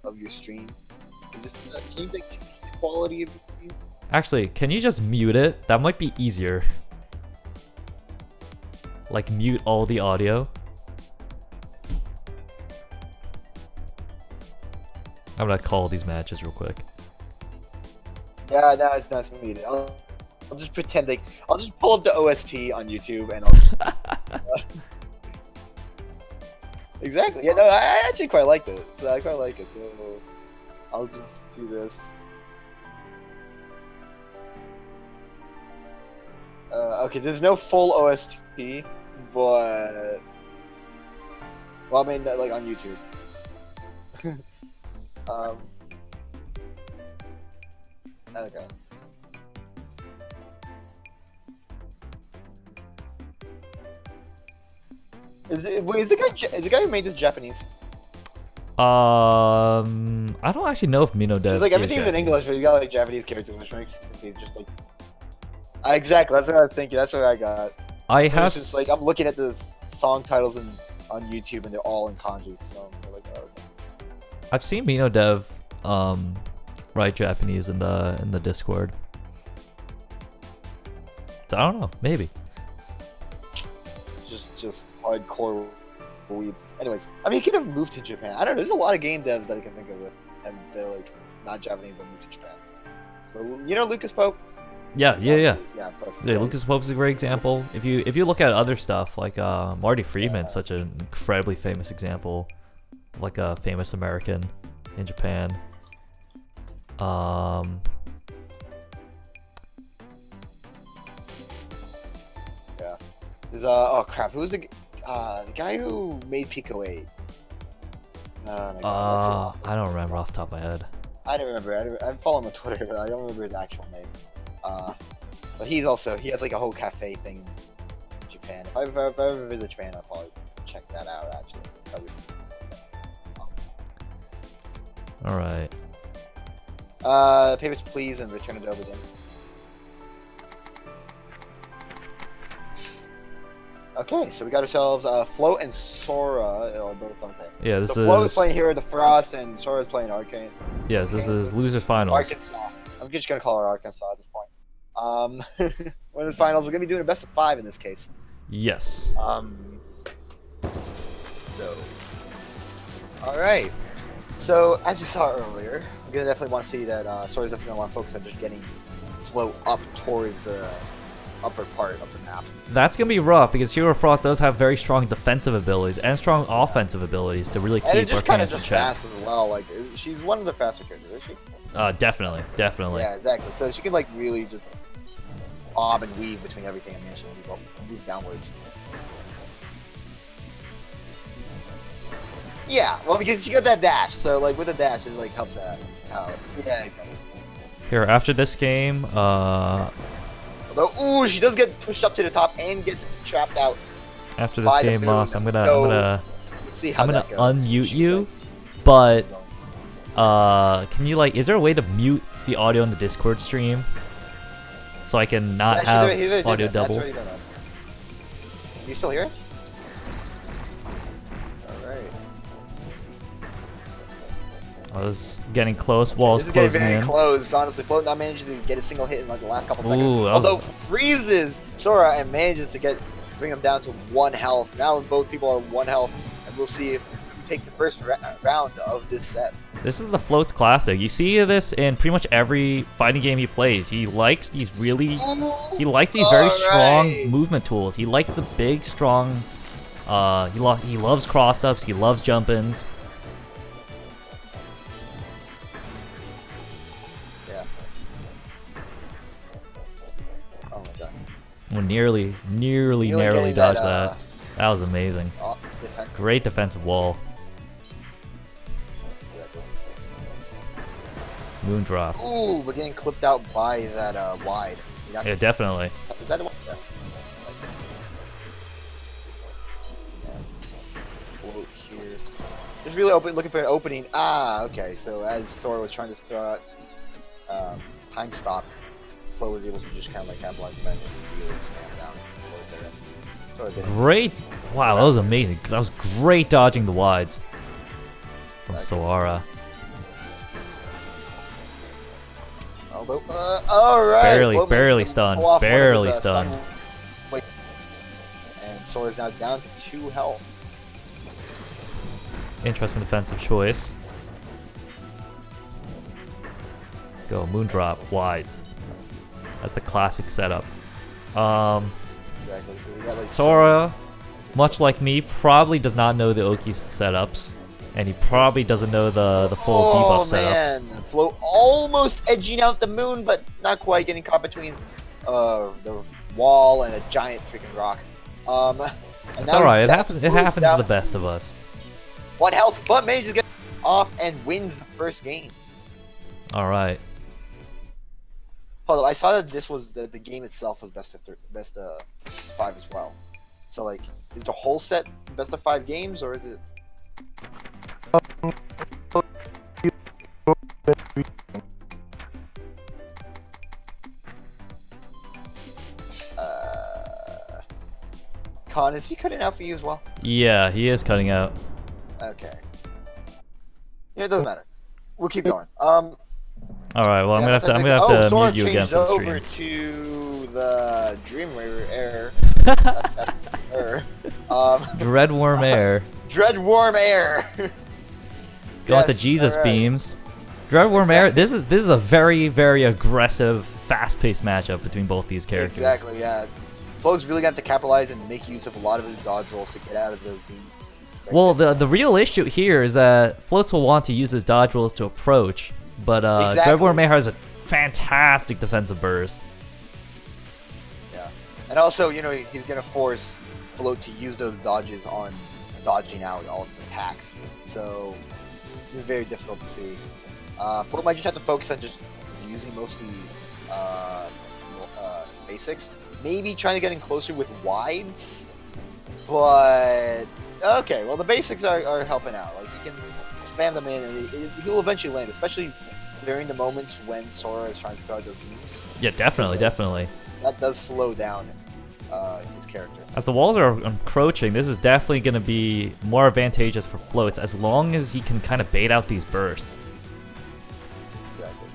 of your stream? Can you like change the quality of your stream? Actually, can you just mute it? That might be easier. Like mute all the audio. I'm gonna call these matches real quick. Yeah, no, it's not muted. I'll just pretend like I'll just pull up the OST on YouTube and I'll just Exactly. Yeah, no, I actually quite liked it. So I quite like it. So I'll just do this. Okay, there's no full OST, but well, I mean, like on YouTube. Okay. Is the guy who made this Japanese? I don't actually know if Mino does. Like everything's in English, but he's got like Japanese characters, which makes it just like. Exactly, that's what I was thinking. That's what I got. I so have it's just like I'm looking at the song titles on YouTube, and they're all in kanji. So I'm like, oh, okay. I've seen Mino Dev write Japanese in the Discord. So I don't know, maybe. Just hardcore weeb. Anyways, I mean, he could have moved to Japan. I don't know. There's a lot of game devs that I can think of, and they're like not Japanese, but moved to Japan. But, you know, Lucas Pope. Yeah. Yeah, of course. Yeah, Lucas Pope's a great example. If you look at other stuff like Marty Friedman's such an incredibly famous example, like a famous American in Japan. Yeah. There's oh crap, who was the guy who made Pico 8? Oh my God, I don't remember off the top of my head. I don't remember. I follow him on Twitter, but I don't remember his actual name. But he has like a whole cafe thing in Japan. If I ever visit Japan, I'll probably check that out. Actually, All right. Payments, please, and return it over again. Okay, so we got ourselves Float and Sora are both okay. Yeah, this so is. Float is playing Hero of the Frost, and Sora is playing Arcane. Yes, this is losers finals. Arkansas. I'm just gonna call her Arkansas at this point. One of the finals, we're gonna be doing a best of 5 in this case. Yes. So, all right. So as you saw earlier, we're gonna definitely want to see that Sora's definitely gonna want to focus on just getting Float up towards the upper part of the map. That's gonna be rough because Hero of Frost does have very strong defensive abilities and strong offensive abilities to really keep And it's just kind Arcane of in just check. fast as well. Like she's one of the faster characters, is she? Definitely. Yeah, exactly. So she can like really just bob and weave between everything and manage to move downwards. Yeah, well, because she got that dash, so like with the dash, it like helps that out. Yeah, exactly. Here, after this game, Although, ooh, she does get pushed up to the top and gets trapped out. after this by the game, moon. Moss, I'm gonna We'll see how that goes. unmute She, you, like, but can you like? Is there a way to mute the audio in the Discord stream so I can not he's have already did audio that. That's double? already done that. You still hear it? Alright. I was getting close. Walls This is getting closing very in. close, honestly. Float not managing to get a single hit in like the last couple seconds. Ooh, that was- Although freezes Sora and manages to bring him down to 1 health. Now both people are 1 health, and we'll see if he takes the first round of this set. This is the Floats classic. You see this in pretty much every fighting game he plays. He likes these very strong movement tools. He likes the big, strong. He loves cross ups. He loves jump ins. Yeah. Oh my god. We narrowly getting dodged that, that. That was amazing. Oh, defense. Great defensive wall. Moondrop. Ooh, we're getting clipped out by that wide. Yeah, definitely. Is that the one? Yeah. Float here. Just really looking for an opening. Ah, okay. So as Sora was trying to throw out time stop, Float was able to just kind of like capitalize on that and really spam down towards there. Great. Wow, that was amazing. That was great dodging the wides from Soara. Although, alright. Barely stunned. Barely stunned. And Sora's now down to 2 health. Interesting defensive choice. Go, Moondrop, wides. That's the classic setup. Exactly. So we got, like, Sora, much like me, probably does not know the Oki setups. And he probably doesn't know the full debuff setups. Oh man, Float almost edging out the moon, but not quite, getting caught between the wall and a giant freaking rock. It's alright, it happens to the best of us. 1 health, but manages to get off and wins the first game. Alright. Hold up, I saw that this was the game itself was best of 5 as well. So like, is the whole set best of 5 games, or is it? Con, is he cutting out for you as well? Yeah, he is cutting out. Okay. Yeah, it doesn't matter. We'll keep going. Alright, well, I'm gonna have to Sora mute you again changed for the over stream. to the Dreamweaver Air. Dreadworm Air. Dreadworm Air. Going to Jesus alright. beams. Dreadworm Air. This is a very, very aggressive, fast-paced matchup between both these characters. Exactly, yeah. Flo's really got to capitalize and make use of a lot of his dodge rolls to get out of those beams. Well, the real issue here is that Floats will want to use his dodge rolls to approach, but Exactly. Dreadworm Air has a fantastic defensive burst. Yeah. And also, you know, he's going to force Float to use those dodges on dodging out all the attacks. So it's going to be very difficult to see. Float might just have to focus on just using mostly basics. Maybe trying to get in closer with wides, but okay. Well, the basics are helping out. Like you can spam them in, and he'll eventually land, especially during the moments when Sora is trying to charge those beams. Yeah, definitely, definitely. That does slow down his character. As the walls are encroaching, this is definitely going to be more advantageous for floats as long as he can kind of bait out these bursts. Exactly.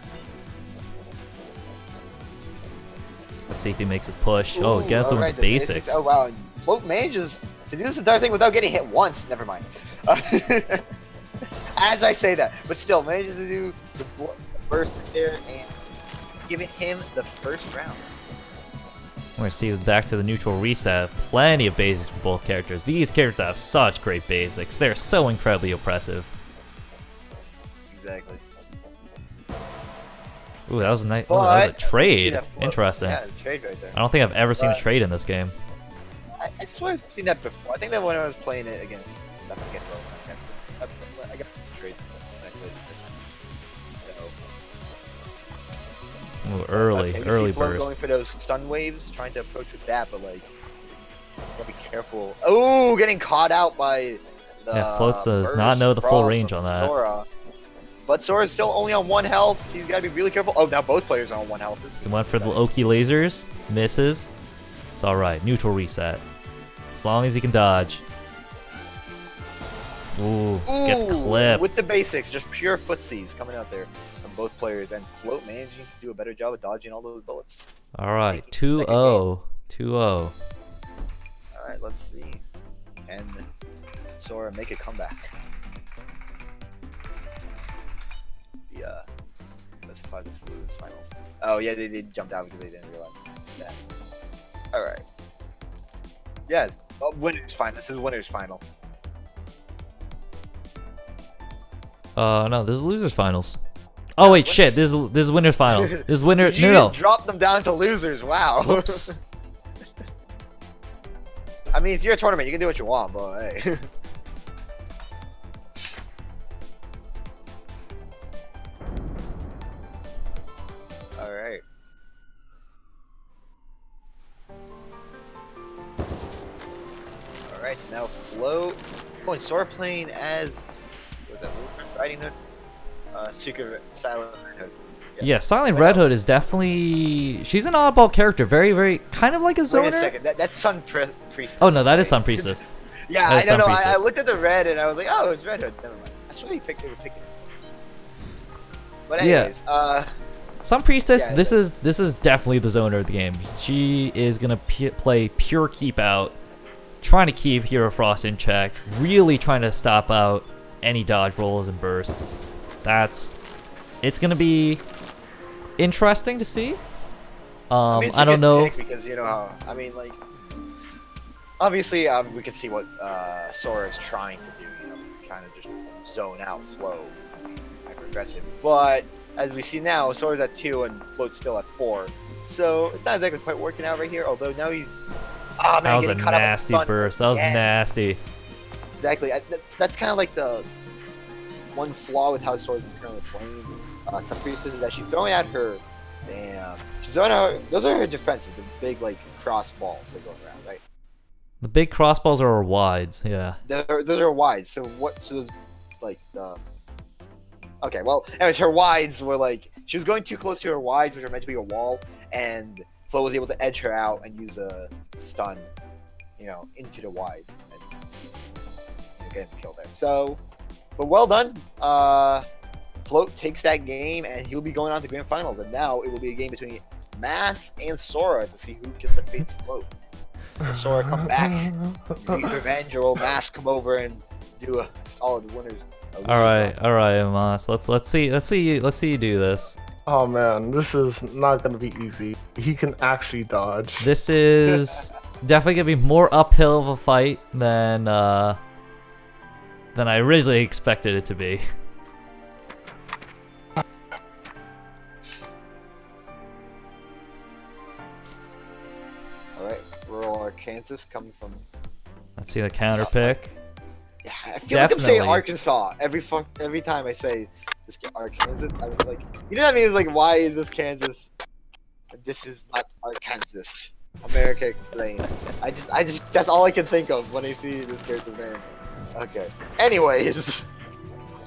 Let's see if he makes his push. Oh, Ooh, gets him alright, with the basics. Oh wow, and Float manages to do this entire thing without getting hit once. Never mind. As I say that, but still manages to do the burst there and giving him the first round. We're going to see back to the neutral reset. Plenty of basics for both characters. These characters have such great basics. They're so incredibly oppressive. Exactly. Ooh, that was nice. Oh, that was a trade. Interesting. Yeah, trade right there. I don't think I've ever seen a trade in this game. I swear I've seen that before. I think that when I was playing it against, I got a trade. Ooh, early Float burst. going for those stun waves, trying to approach with that, but like, gotta be careful. Oh, getting caught out by the Yeah, Float does not know the full range on that. Sora. But Sora's still only on 1 health. You gotta be really careful. Oh, now both players are on 1 health. So went for the Loki lasers, misses. It's alright, neutral reset. As long as he can dodge. Ooh, gets clipped. With the basics, just pure footsies coming out there from both players. And Float managing to do a better job of dodging all those bullets. Alright, 2-0. 2-0. Alright, let's see. Can Sora make a comeback? Yeah. Specify this lose finals. Oh yeah, they jumped out because they didn't realize that. Alright. Yes. Well, winner's final. This is winner's final. No, this is losers finals. Oh wait, shit. This is winners final. This is winner. You No. dropped them down to losers. Wow. Whoops. I mean, it's your tournament. You can do what you want, but hey. All right. All right. So now Float. Oh, and Sora playing as what's that? Riding Hood. Secret Silent Hood. Yeah, Silent Red Hood is definitely... She's an oddball character. Very, very... Kind of like a zoner. Wait a second. That's Sun Priestess. Oh, no, that is right? Sun Priestess. Yeah, That I is don't Sun know. I Priestess. looked at the red and I was like, oh, it's Red Hood. Never mind. I swear they were picking. But anyways, Sun Priestess, Yeah, this is definitely the zoner of the game. She is going to play pure keep out, trying to keep Hero Frost in check, really trying to stop out any dodge rolls and bursts. It's going to be interesting to see. I mean, it's I a don't good know. pick because you know how I mean, like obviously we can see what Sora is trying to do. You know, kind of just zone out Flow, hyper aggressive. But as we see now, Sora's at 2 and Float's still at 4. So it's not exactly quite working out right here. Although now he's man, That was a getting caught up in nasty stun burst. That was again. nasty. Exactly. That's kind of like the one flaw with how Sora's currently playing. Some Priestess is that she's throwing at her. Damn. She's throwing out. Those are her defensive, the big like cross balls that go around, right? The big crossballs are her wides. Yeah. Those are wides. So what? So like the. Okay. Well, anyways, her wides were like she was going too close to her wides, which are meant to be a wall, and Flo was able to edge her out and use a stun, you know, into the wide and get him killed there. So, but well done. Float takes that game, and he'll be going on to grand finals. And now it will be a game between Mass and Sora to see who gets the fates Float. Will Sora come back, wreak revenge, or will Mass come over and do a solid winners? All right, Mas. Let's see you do this. Oh man, this is not gonna be easy. He can actually dodge. This is definitely gonna be more uphill of a fight than I originally expected it to be. Alright, rural Arkansas coming from. Let's see the counter pick. Yeah, I feel like I'm saying Definitely. Arkansas every time I say this Arkansas. I was like, you know what I mean? It was like, why is this Kansas? This is not Arkansas. America explained. I just, that's all I can think of when I see this character's name. Okay. Anyways,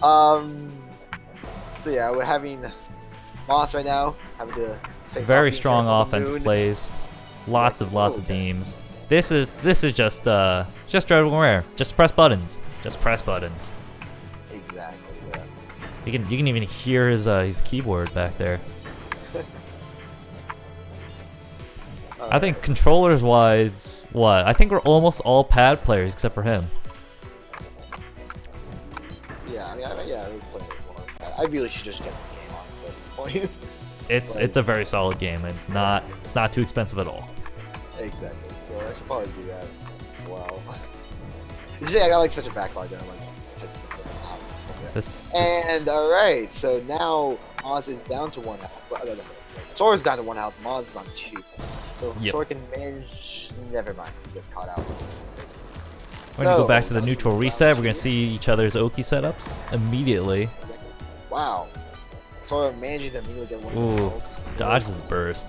so yeah, we're having Moss right now, having to say Very something strong careful of the offensive moon. plays. Lots of Okay. beams. This is just Dreadful Rare. Just press buttons. Just press buttons. Exactly. Yeah. You can even hear his keyboard back there. I think controllers wise, what? I think we're almost all pad players except for him. Yeah, I was playing it more. I really should just get this game on at this point. It's a very solid game. It's not too expensive at all. Exactly. So I should probably do that. Wow. Usually I got like such a backlog that I'm like hesitant to put it out. Okay. This And alright, so now Moz is down to 1 health. Well, Sora's down to 1 health, Moz is on 2. So Yep. Sora can manage. Never mind, he gets caught out. We're gonna go back to the neutral reset. We're gonna see each other's Oki setups immediately. Wow. Sora managing to immediately get 1 Ooh, health. dodges the burst.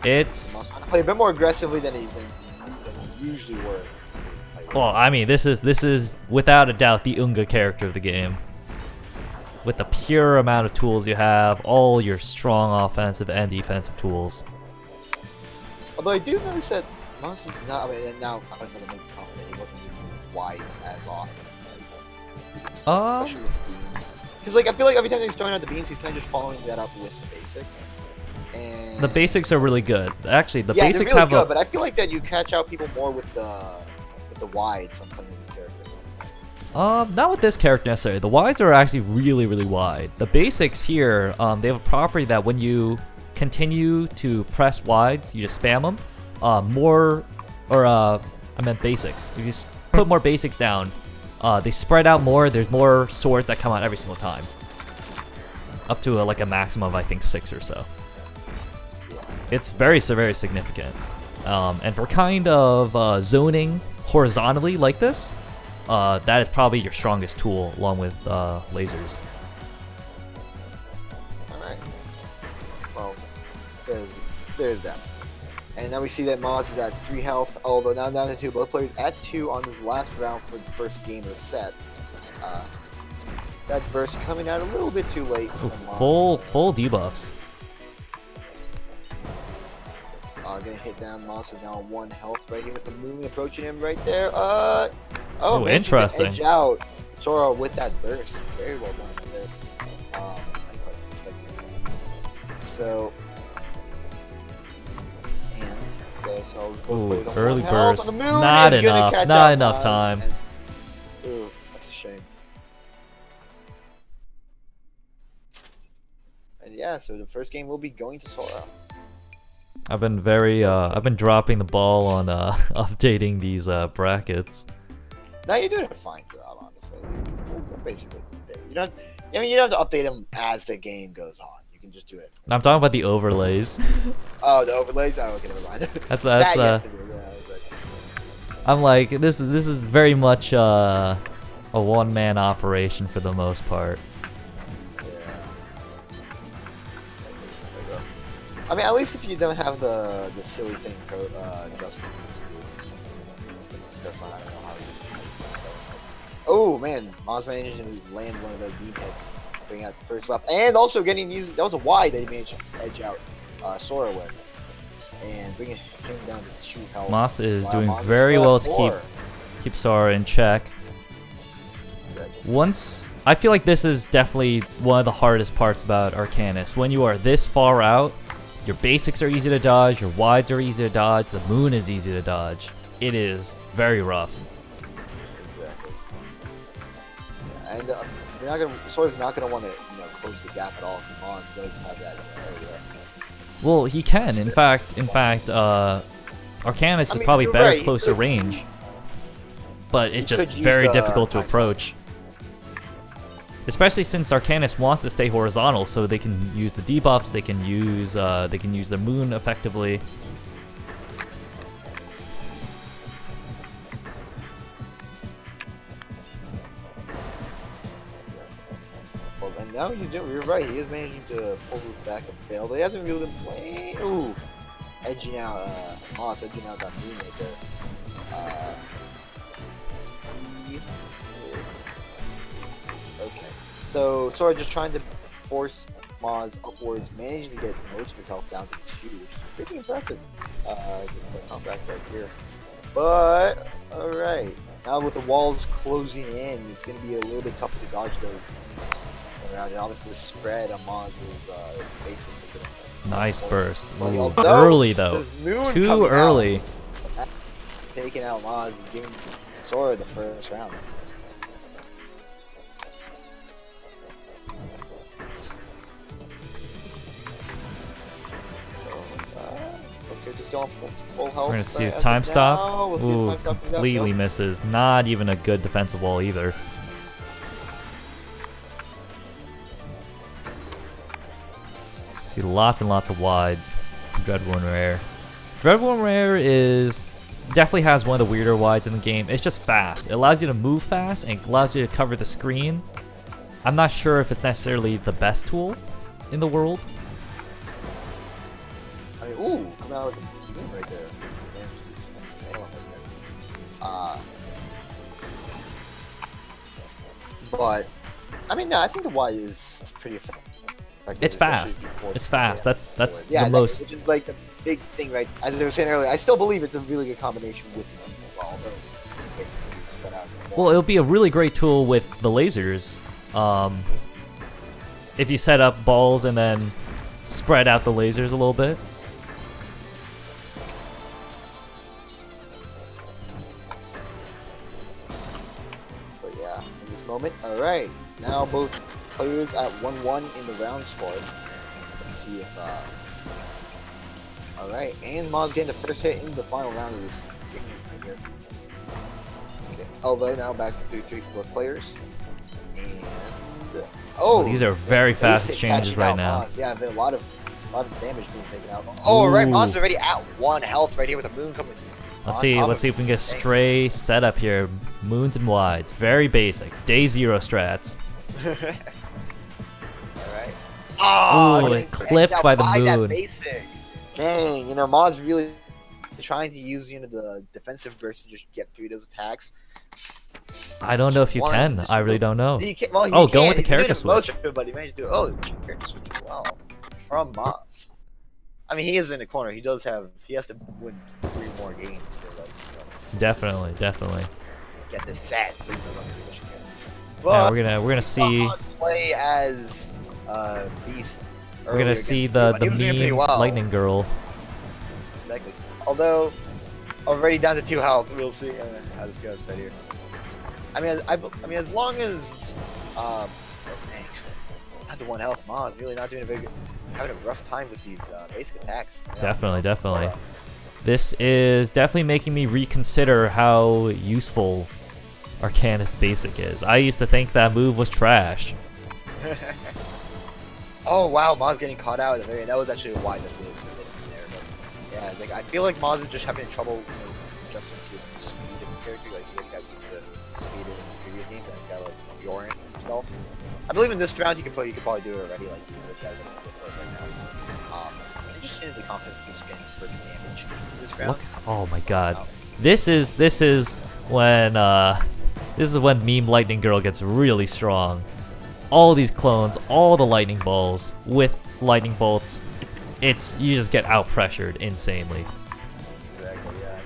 It's Moz play a bit more aggressively than he usually were. well, I mean, this is without a doubt the Unga character of the game. With the pure amount of tools you have, all your strong offensive and defensive tools. Although I do notice that Moz is not. I mean, and now I'm gonna make the comment that he wasn't using his wides as often. Especially with the beams. Because like I feel like every time he's throwing out the beams, he's kind of just following that up with the basics. And The basics are really good. Actually, the yeah, basics they're really have good, but I feel like that you catch out people more with the wides when playing with the characters. not with this character necessarily. The wides are actually really, really wide. The basics here, they have a property that when you continue to press wides, you just spam them. I meant basics. If you just put more basics down, they spread out more. There's more swords that come out every single time. Up to like a maximum of I think 6 or so. It's very significant. And for kind of zoning horizontally like this, that is probably your strongest tool along with lasers. Alright. Well, there's that. And now we see that Moz is at 3 health, although now down to 2. Both players at 2 on this last round for the first game of the set. That burst coming out a little bit too late for Moz. Full debuffs. Gonna hit down. Moz is now on 1 health right here with the moon approaching him right there. Oh, man, interesting. Edge out Sora with that burst. Very well done right there. I'm quite expecting that. So, and okay, so both players on Early 1 health, burst. and the moon Not is gonna enough. catch Not out enough Moz, time. and- ooh, that's a shame. And yeah, so the first game will be going to Sora. I've been dropping the ball on updating these brackets. Now you're doing a fine job, honestly. We're basically there. You don't. I mean, you don't have to update them as the game goes on. You can just do it. I'm talking about the overlays. Oh, the overlays. Oh, okay, never mind. That's That you have to do, yeah, but- I'm like this is very much a one-man operation for the most part. yeah. There you go. I mean, at least if you don't have the silly thing, Justin. Justin, I don't know how. Oh man, Moz managed to land one of those beam hits, bring out the first left, and also getting used. That was a wide that he managed to edge out Sora with, and bringing him down to 2 health. Moss is Wow, doing Moz is very still well at to 4. keep Sora in check. Once I feel like this is definitely one of the hardest parts about Arcanus. When you are this far out, your basics are easy to dodge, your wides are easy to dodge, the moon is easy to dodge. It is very rough. Exactly. Yeah, and you're not gonna. Sora's not gonna want to, close the gap at all. Moz does have that area. Well, he can. In fact, Arcanus is probably you're better right, closer range. But it's You just could use very the difficult to time approach. Especially since Arcanus wants to stay horizontal, so they can use the debuffs, they can use the moon effectively. Well, and now you're right. He is managing to pull back a fail, but he hasn't really been playing. Ooh, edging out. Moss edging out that Moon right there. See. Okay. So Sora just trying to force Maz upwards, managing to get most of his health down to 2, which is pretty impressive. Come back right here. But alright. Now with the walls closing in, it's going to be a little bit tougher to dodge those around, and obviously the spread on Maz's base. Nice burst. Ooh, Although, early though. this Moon Too coming early. out, taking out Maz and giving Sora the first round. Okay, just going full health. We're gonna see a as time of stop. now. We'll see if Ooh, time stop comes out. completely Nope. misses. Not even a good defensive wall either. See lots and lots of wides from Dreadwolf Rare. Dreadwolf Rare is definitely has one of the weirder wides in the game. It's just fast. It allows you to move fast and allows you to cover the screen. I'm not sure if it's necessarily the best tool in the world. I mean, ooh, coming out with a beam right there. But I mean, no, I think the Y is pretty effective. It's fast. It's fast. That's yeah, the most. which is like the big thing, right? As I was saying earlier, I still believe it's a really good combination with them as well. Although it gets spread out more. Well, it'll be a really great tool with the lasers. If you set up balls and then spread out the lasers a little bit. But yeah, in this moment, all right. Now both players at 1-1 in the round score. Let's see if. All right, and Maz getting the first hit in the final round of this game right here. Okay, although now back to 3-3 for both players. And oh, These are very fast basic exchanges catching right out now. Maz. Yeah, a lot of damage being taken out. Oh, all right, Ooh. Maz is already at 1 health right here with the Moon coming. Let's on see. top Let's of see if we can get a stray setup here. Moons and wides. Very basic. Day 0 strats. Alright. Oh, Ooh, getting it clipped out by the that Moon. basic. Dang, Maz really trying to use the defensive burst to just get through those attacks. I don't know if you can. I really don't know. He can, well, he Oh, can. going with the He's doing character it most switch. of it, but he managed to do it. Oh, character switch as well from Maz. I mean, he is in the corner. He has to win 3 more games to Definitely. get this set. So he's not pushing it. Yeah, But we're gonna see. play as Beast. We're gonna see the mean lightning girl. Exactly. Although already down to 2 health, we'll see how this goes right here. I mean, as long as oh, dang, not to 1 health, Maz really not doing a very good. Having a rough time with these basic attacks. Definitely. This is definitely making me reconsider how useful Arcanus Basic is. I used to think that move was trash. Oh wow, Maz getting caught out at the very. That was actually a wide move there. But yeah, like I feel like Maz is just having trouble adjusting to the speed of his character. Like he got used to speed in the previous games, and he's got like Bjorn himself. I believe in this round you could probably do it already. Like you know, guys right now. Just the confidence he's getting first damage this round. Look! Oh my God! This is when Meme Lightning Girl gets really strong. All these clones, all the lightning balls with lightning bolts. You just get out pressured insanely. Exactly. Yeah.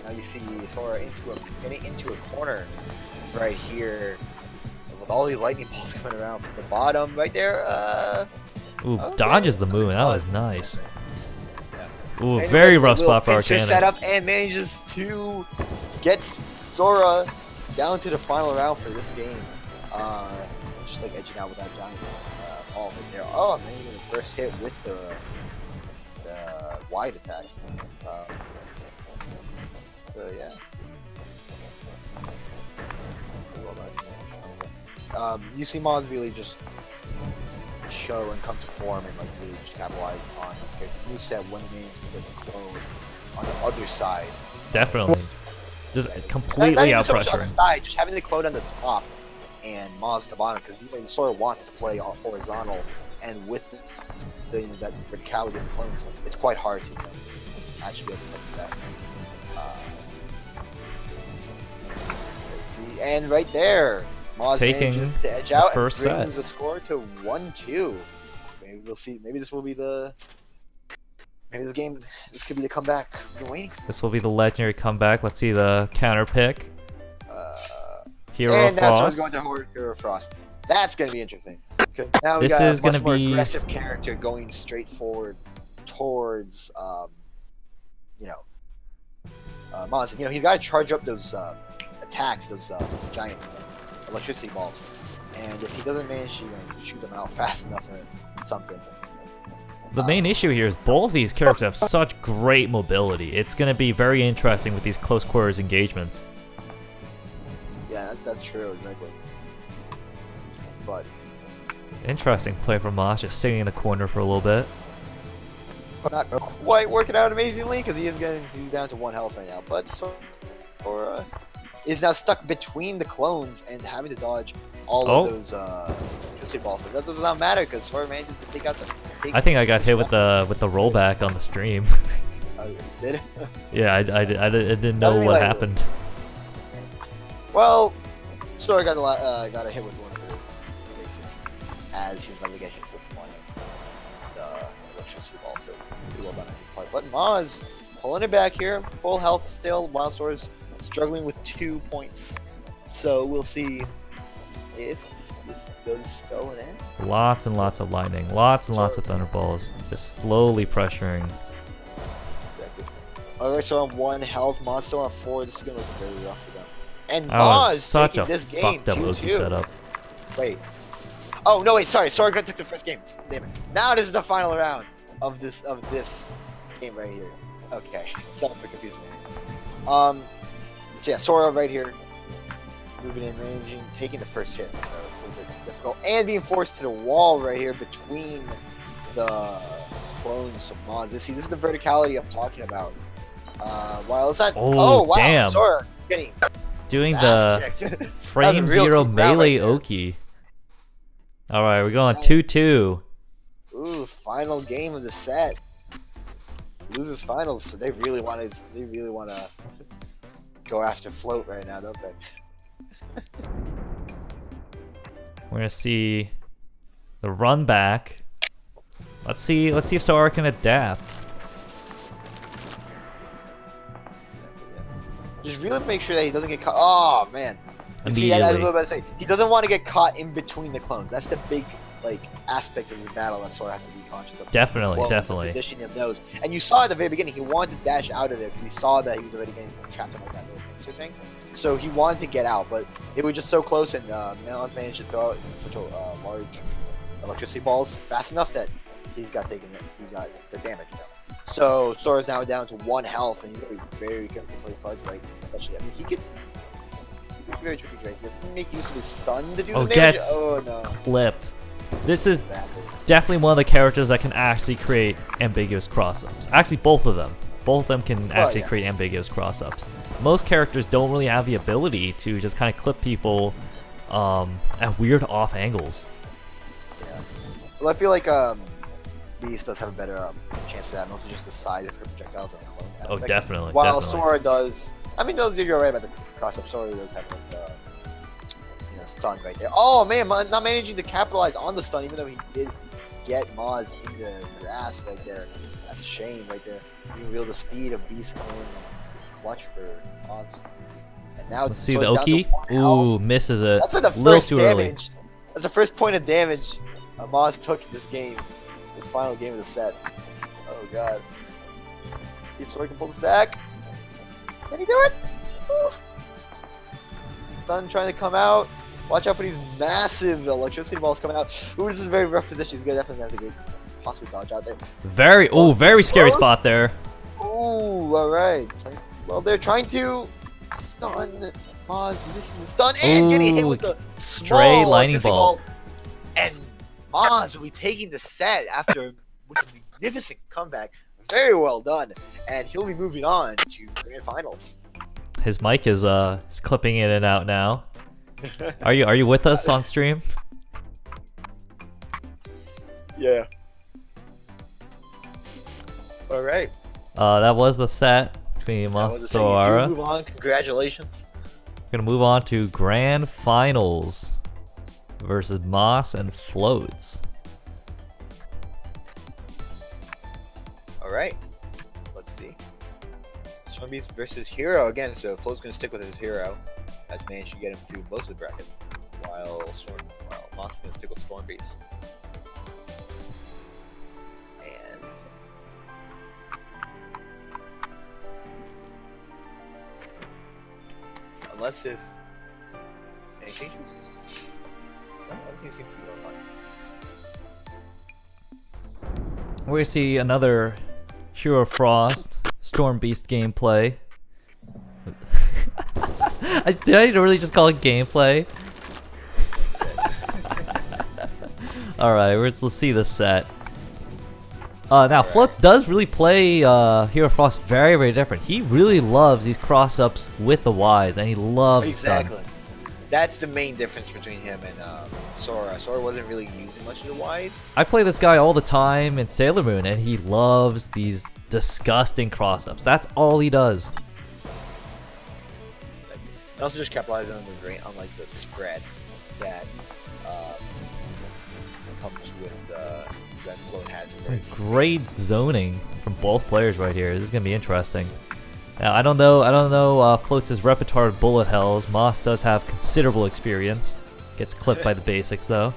Now you see Sora getting into a corner right here with all these lightning balls coming around from the bottom right there. Ooh, Okay. dodges the moon. That was nice. Ooh, And very he does a rough little spot for pincer Arcanus. setup and manages to get Sora down to the final round for this game. Just like edging out with that giant ball right there. Oh, man, even the first hit with the wide attacks. So yeah. You see Maz really just show and come to form and like really just capitalize on his character. You said when he managed to get the clone on the other side. Definitely. Just it's Not completely even out so much on the pressuring. side, just having the clone on the top and Maz at the bottom, because Sora wants to play horizontal, and with that verticality of the clones, it's quite hard to actually be able to do that. See, and right there, Maz Taking manages to edge out and first brings set. the score to 1-2. Maybe we'll see. Maybe this will be the. Maybe this could be the comeback we've been waiting for. This will be the legendary comeback. Let's see the counter pick. Hero And that's Frost. going to Hero Frost. That's going to be interesting. Now we This got is a much gonna more be- aggressive character going straight forward towards, Maz. He's got to charge up those attacks, those giant electricity balls. And if he doesn't manage to shoot them out fast enough or something. The main issue here is both of these characters have such great mobility. It's going to be very interesting with these close quarters engagements. Yeah, that's true, exactly. But Interesting play from Mosh, just staying in the corner for a little bit. not quite working out amazingly because he's down to 1 health right now. But Sora is now stuck between the clones and having to dodge all of those electricity balls. But that does not matter because Sora manages to take out the. I think I got hit with the rollback on the stream. Oh, you did? Yeah, I didn't know I mean, what like- happened. Well, Sora got a hit with one of the bases as he was about to get hit with one of the electricity ball. So pretty well done on his part. But Maz pulling it back here, full health still, while Sora's struggling with 2 points. So we'll see if this goes going in. Lots and lots of lightning, lots and lots of thunderballs, just slowly pressuring. Exactly. Alright, so on 1 health, Maz still on 4. This is gonna look very rough for them. And That was Maz such taking a this game fucked up Oki 2-2. setup. Wait. Oh no! Wait. Sorry. Sora took the first game. Damn it. Now this is the final round of this game right here. Okay. Sorry for confusing me. So yeah, Sora right here, moving in, ranging, taking the first hit. So it's a little bit difficult, and being forced to the wall right here between the clones of Maz. This is the verticality I'm talking about. While it's not. Oh, wow! damn. Sora getting Doing the ass kicked. frame real zero cute round melee right there. Oki. Alright, we're going 2-2. Ooh, final game of the set. Losers finals, so they really want to go after float right now, don't they? We're gonna see the run back. Let's see if Sora can adapt. Just really make sure that he doesn't get caught. Oh man. See, I was Immediately. about to say, he doesn't want to get caught in between the clones. That's the big aspect of the battle that Sora has to be conscious of. Definitely, Clones, definitely. The positioning of those. And you saw at the very beginning, he wanted to dash out of there because he saw that he was already getting trapped in like that little pincer thing. So he wanted to get out, but they were just so close, and Melon managed to throw out such a large electricity balls fast enough that he got the damage. So Sora's now down to 1 health, and he's got to be very careful to play his cards right. Especially, I mean, he could be very tricky right here. Make use of his stun to do some damage. Gets Oh no! clipped. This is Exactly. definitely one of the characters that can actually create ambiguous cross-ups. Actually, both of them. Both of them can actually yeah. create ambiguous cross-ups. Most characters don't really have the ability to just kind of clip people at weird off angles. Yeah. Well, I feel like Beast does have a better chance of that, mostly just the size of her projectiles and the clone Oh, aspect. definitely. While definitely. Sora does, I mean, you're right about the cross-up. Sora does have stun right there. Oh man, not managing to capitalize on the stun, even though he did get Maz in the ass right there. That's a shame right there. You reveal the speed of Beast going clutch for Maz. And now Let's see the Sora's down to Oki. 1 health. Ooh, misses it. That's like the A little first too early. damage. That's the first point of damage Maz took in this game. This final game of the set. Oh god. See if Sora can pull this back. Can he do it? Woo. Stun trying to come out. Watch out for these massive electricity balls coming out. Ooh, this is a very rough position. He's gonna definitely have to go possibly dodge out there. Very scary Close. spot there. Ooh, alright. Well, they're trying to stun Maz, missing the stun and getting hit with the stray small lightning electricity ball. And Maz will be taking the set after with a magnificent comeback. Very well done. And he'll be moving on to grand finals. His mic is clipping in and out now. Are you with us on stream? Yeah. All right. That was the set between That was the thing. Masora. You move on. Congratulations. We're gonna move on to grand finals versus Moss and Floats. All right. Let's see. Stormbeast versus Hero again. So Float's gonna stick with his Hero. Has managed to get him through most of the bracket, while Moss is gonna stick with Stormbeast. And unless if any changes, no, everything seems to be going fine. We see another Hero Frost Storm Beast gameplay. Did I really just call it gameplay? Alright, let's see the set. Now, Floats does really play Hero Frost very, very different. He really loves these cross-ups with the Ys, and he loves Exactly. stuns. That's the main difference between him and Sora. Sora wasn't really using much of the wides. I play this guy all the time in Sailor Moon, and he loves these disgusting cross-ups. That's all he does. And also just capitalizing on like the spread that comes with that Float has. Some great zoning from both players right here. This is gonna be interesting. Now I don't know Floats' repertoire of bullet hells. Moss does have considerable experience. Gets clipped by the basics though.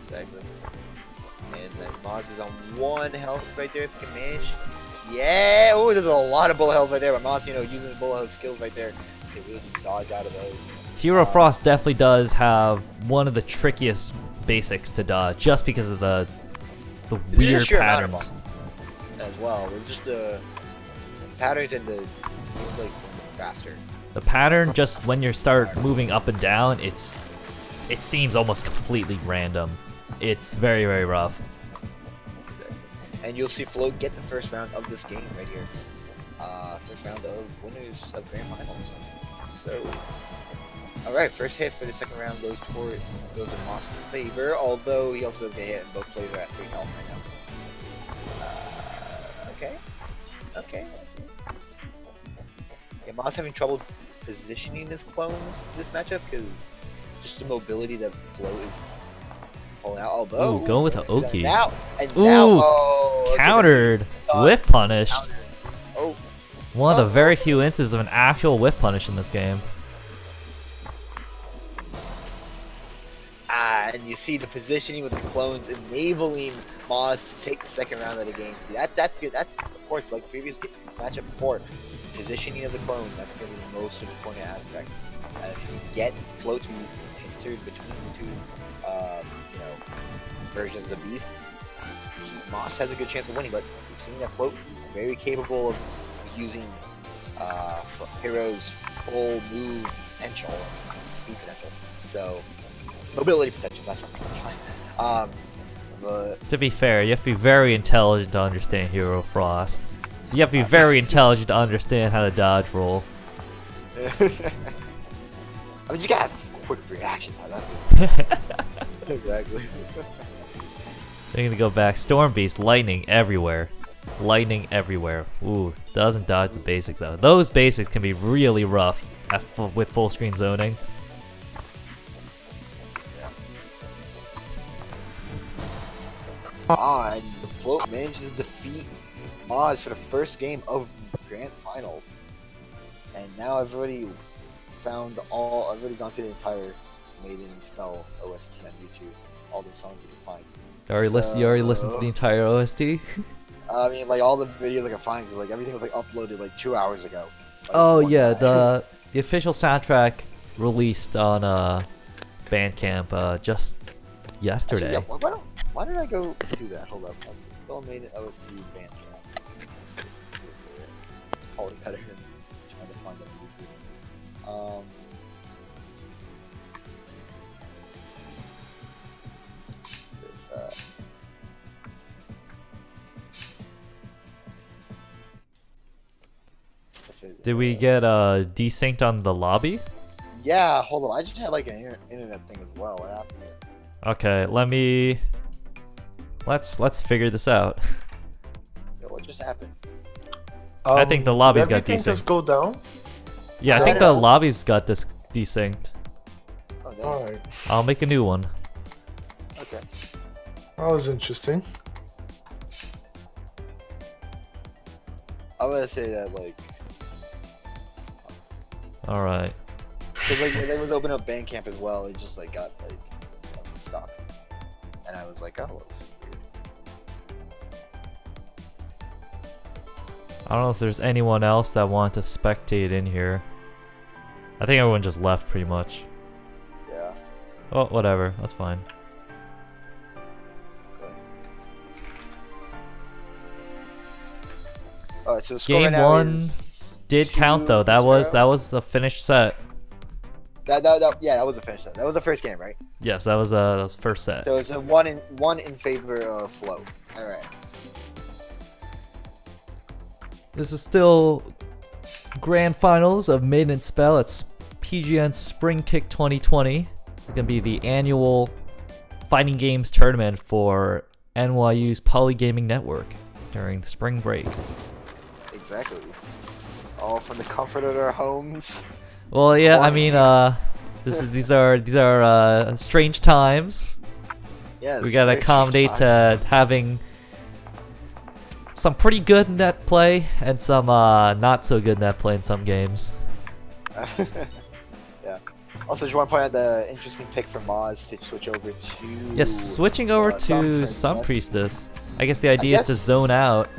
Exactly. And then Moz is on 1 health right there if he can manage. Yeah! Oh, there's a lot of bullet hells right there, but Moz, using the bullet hell skills right there, can really dodge out of those. Hero Frost definitely does have one of the trickiest basics to dodge, just because of the weird sheer amount of patterns. As well, with just the patterns and the like faster. The pattern, just when you start moving up and down, it seems almost completely random. It's very, very rough. And you'll see Float get the first round of this game right here. First round of winners of Grand Finals. So, alright, first hit for the second round goes in Moss's favor, although he also does get hit and both players are at 3 health right now. Okay. Yeah, Moss having trouble positioning his clones in this matchup because just the mobility that Float is pulling out. Although, Ooh, going with the Oki. Now, Countered whiff punish. Oh, One of the very few instances of an actual whiff punish in this game. And you see the positioning with the clones enabling Moz to take the second round of the game. See, that's good. That's, of course, like previous matchup before, positioning of the clone, that's the most important aspect. And if you get Float to insert between the two, versions of the beast, Moss has a good chance of winning. But we've seen that Float is very capable of using Hero's full move potential, speed potential. So mobility potential. That's what I'm trying to find. But To be fair, you have to be very intelligent to understand Hero Frost. So you have to be very intelligent to understand how to dodge roll. I mean, you gotta have quick reaction time. That's exactly. They're gonna go back. Storm Beast, lightning everywhere. Lightning everywhere. Ooh, doesn't dodge the basics though. Those basics can be really rough with full screen zoning. And the Float manages to defeat Moz for the first game of Grand Finals. And now I've already gone through the entire Maiden Spell OST on YouTube. All the songs you can find. You already listened to the entire OST? I mean, like, all the videos I can find, because, like, everything was, like, uploaded, like, 2 hours ago. Oh yeah, the official soundtrack released on Bandcamp just yesterday. Actually, yeah, why did I go do that? Hold up. Spell Maiden OST Bandcamp. It's probably better than trying to find it on YouTube. Did we get desynced on the lobby? Yeah, hold on. I just had like an internet thing as well. What happened here? Okay, let's figure this out. Yo, what just happened? I think the lobby's got did everything desynced. just go down? Yeah, I think the lobby's got this desynced. Oh, damn. Alright. I'll make a new one. Okay. That was interesting. I'm gonna say that like, All right. cause like when they was opening up Bandcamp as well, it just like got like stuck, and I was like, oh, that's weird. I don't know if there's anyone else that want to spectate in here. I think everyone just left pretty much. Yeah. Oh, whatever. That's fine. Okay. Alright, so the score right Game now one is did count though. That was a finished set. Yeah, that was a finish set. That was the first game, right? Yes, that was the first set. So it's a one in favor of Float. All right. This is still grand finals of Maiden Spell. It's PGN Springkick 2020. It's gonna be the annual fighting games tournament for NYU's Polygaming Network during the spring break. Exactly. All from the comfort of their homes. Well, yeah, I mean, these are strange times. Yes. We gotta very accommodate times. having some pretty good net play and some not so good net play in some games. Yeah. Also, just want to point out the interesting pick for Moz to switch over to. Yes, switching over to Sun Priestess. I guess the idea is to zone out.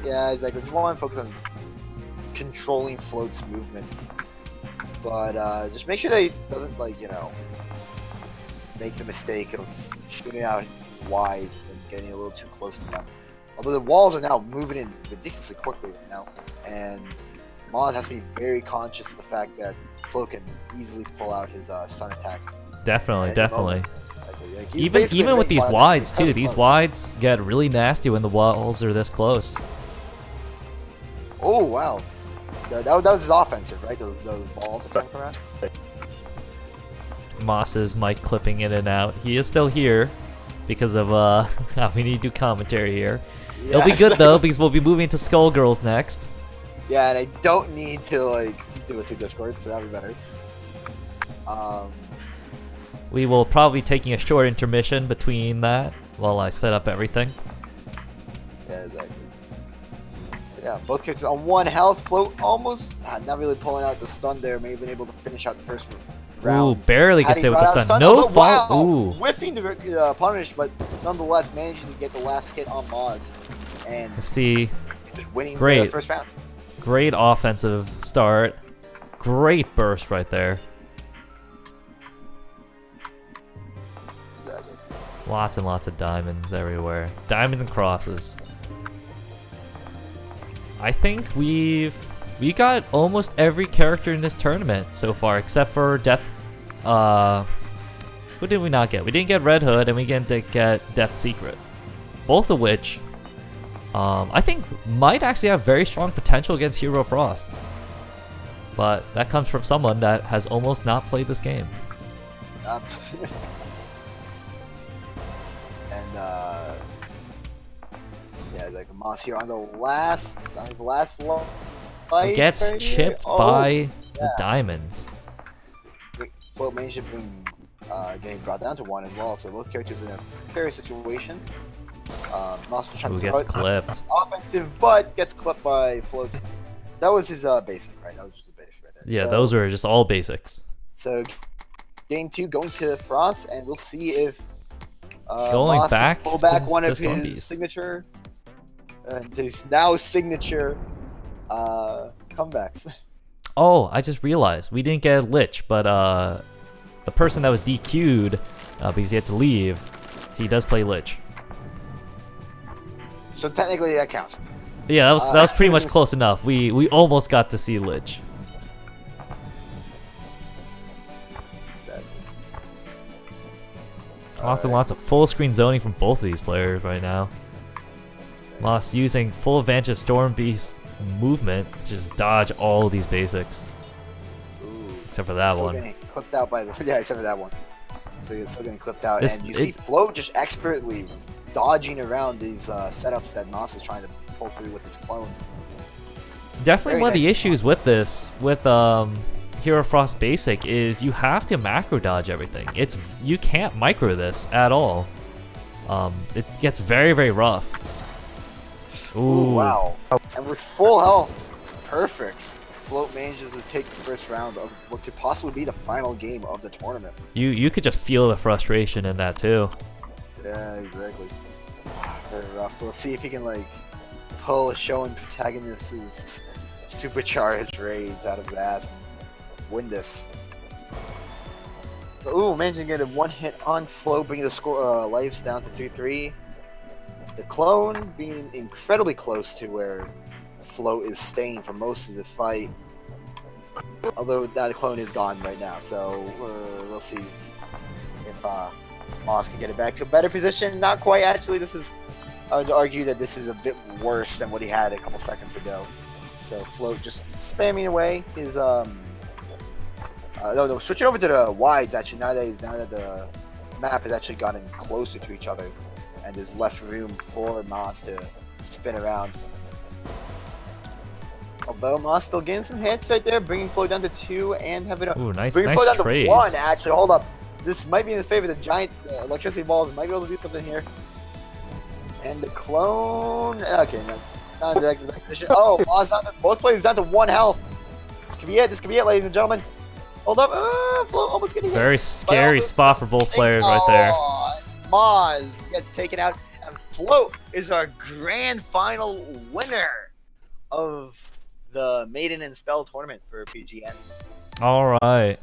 Yeah, exactly. Just want to focus on controlling Float's movements, but just make sure they doesn't make the mistake of shooting out wide and getting a little too close to them. Although the walls are now moving in ridiculously quickly right now, and Moz has to be very conscious of the fact that Float can easily pull out his stun attack. Definitely, at any definitely. moment. Like, he's Even basically with these making wides too, very these close. wides get really nasty when the walls are this close. Oh wow, that was his offensive, right? Those balls are coming from that. Moss's mic clipping in and out. He is still here because of how we need to do commentary here. It'll be good though because we'll be moving to Skullgirls next. Yeah, and I don't need to do it through Discord, so that'll be better. We will probably be taking a short intermission between that while I set up everything. Yeah, exactly. But yeah, both characters on 1 health. Float almost not really pulling out the stun there. May have been able to finish out the first round. Ooh, barely gets hit with the Had he stun. brought out No stun, wow, fall. Ooh. whiffing the punish, but nonetheless managing to get the last hit on Moz and Let's see. just winning the Great. first round. Great offensive start. Great burst right there. Exactly. Lots and lots of diamonds everywhere. Diamonds and crosses. I think we got almost every character in this tournament so far, except for Death. Who did we not get? We didn't get Red Hood, and we didn't get Death Secret. Both of which, I think might actually have very strong potential against Hero Frost. But that comes from someone that has almost not played this game. And yeah, like Moss here on the last life. Gets right here. chipped Oh, by the diamonds. Well, managed to bring getting brought down to 1 as well. So both characters in a fair situation. Moss just trying Who to gets put clipped? offensive, but gets clipped by Float. That was his basic, right? That was just a basic right there. Yeah, So- those were just all basics. So, game 2 going to Frost, and we'll see if Going Moss can back pull back to- one to of Storm his Beast. signature, his now signature comebacks. Oh, I just realized we didn't get Lich, but the person that was DQ'd because he had to leave, he does play Lich. So technically that counts. Yeah, that was pretty much close enough. We almost got to see Lich. Lots and lots of full screen zoning from both of these players right now. Moss using full advantage of Storm Beast's movement to just dodge all of these basics. Ooh. Except for that Still one. getting clipped out by the yeah, except for that one. So he's still getting clipped out, This- and you see Float just expertly dodging around these setups that Moss is trying to pull through with his clone. Definitely Very one of the nice issues with this, with Hero Frost Basic, is you have to macro dodge everything. You can't micro this at all. It gets very, very rough. Ooh, Ooh, wow. And with full health, perfect. Float manages to take the first round of what could possibly be the final game of the tournament. You could just feel the frustration in that too. Yeah, exactly. Very rough. We'll see if he can like pull a shown protagonist's supercharged rage out of his ass and win this. Ooh, managing to get a one hit on Float, bringing the score lives down to 3-3. The clone being incredibly close to where Float is staying for most of this fight. Although that clone is gone right now, so we'll see if Moss can get it back to a better position. Not quite, actually. I would argue that this is a bit worse than what he had a couple seconds ago. So Float just spamming away his no, switching over to the wides actually now that the map has actually gotten closer to each other and there's less room for Moss to spin around. Although Moss still getting some hits right there, bringing Float down to 2 and having a Ooh, nice, bringing nice Float down trades. to 1. Actually, hold up, this might be in his favor. The giant electricity balls might be able to do something here. And the clone, okay, not in the next position. Oh, Moss down to, both players down to 1 health. This could be it. This could be it, ladies and gentlemen. Hold up, Float almost getting hit. Very scary spot for both players right there. Moz gets taken out, and Float is our grand final winner of the Maiden Spell tournament for PGN. All right.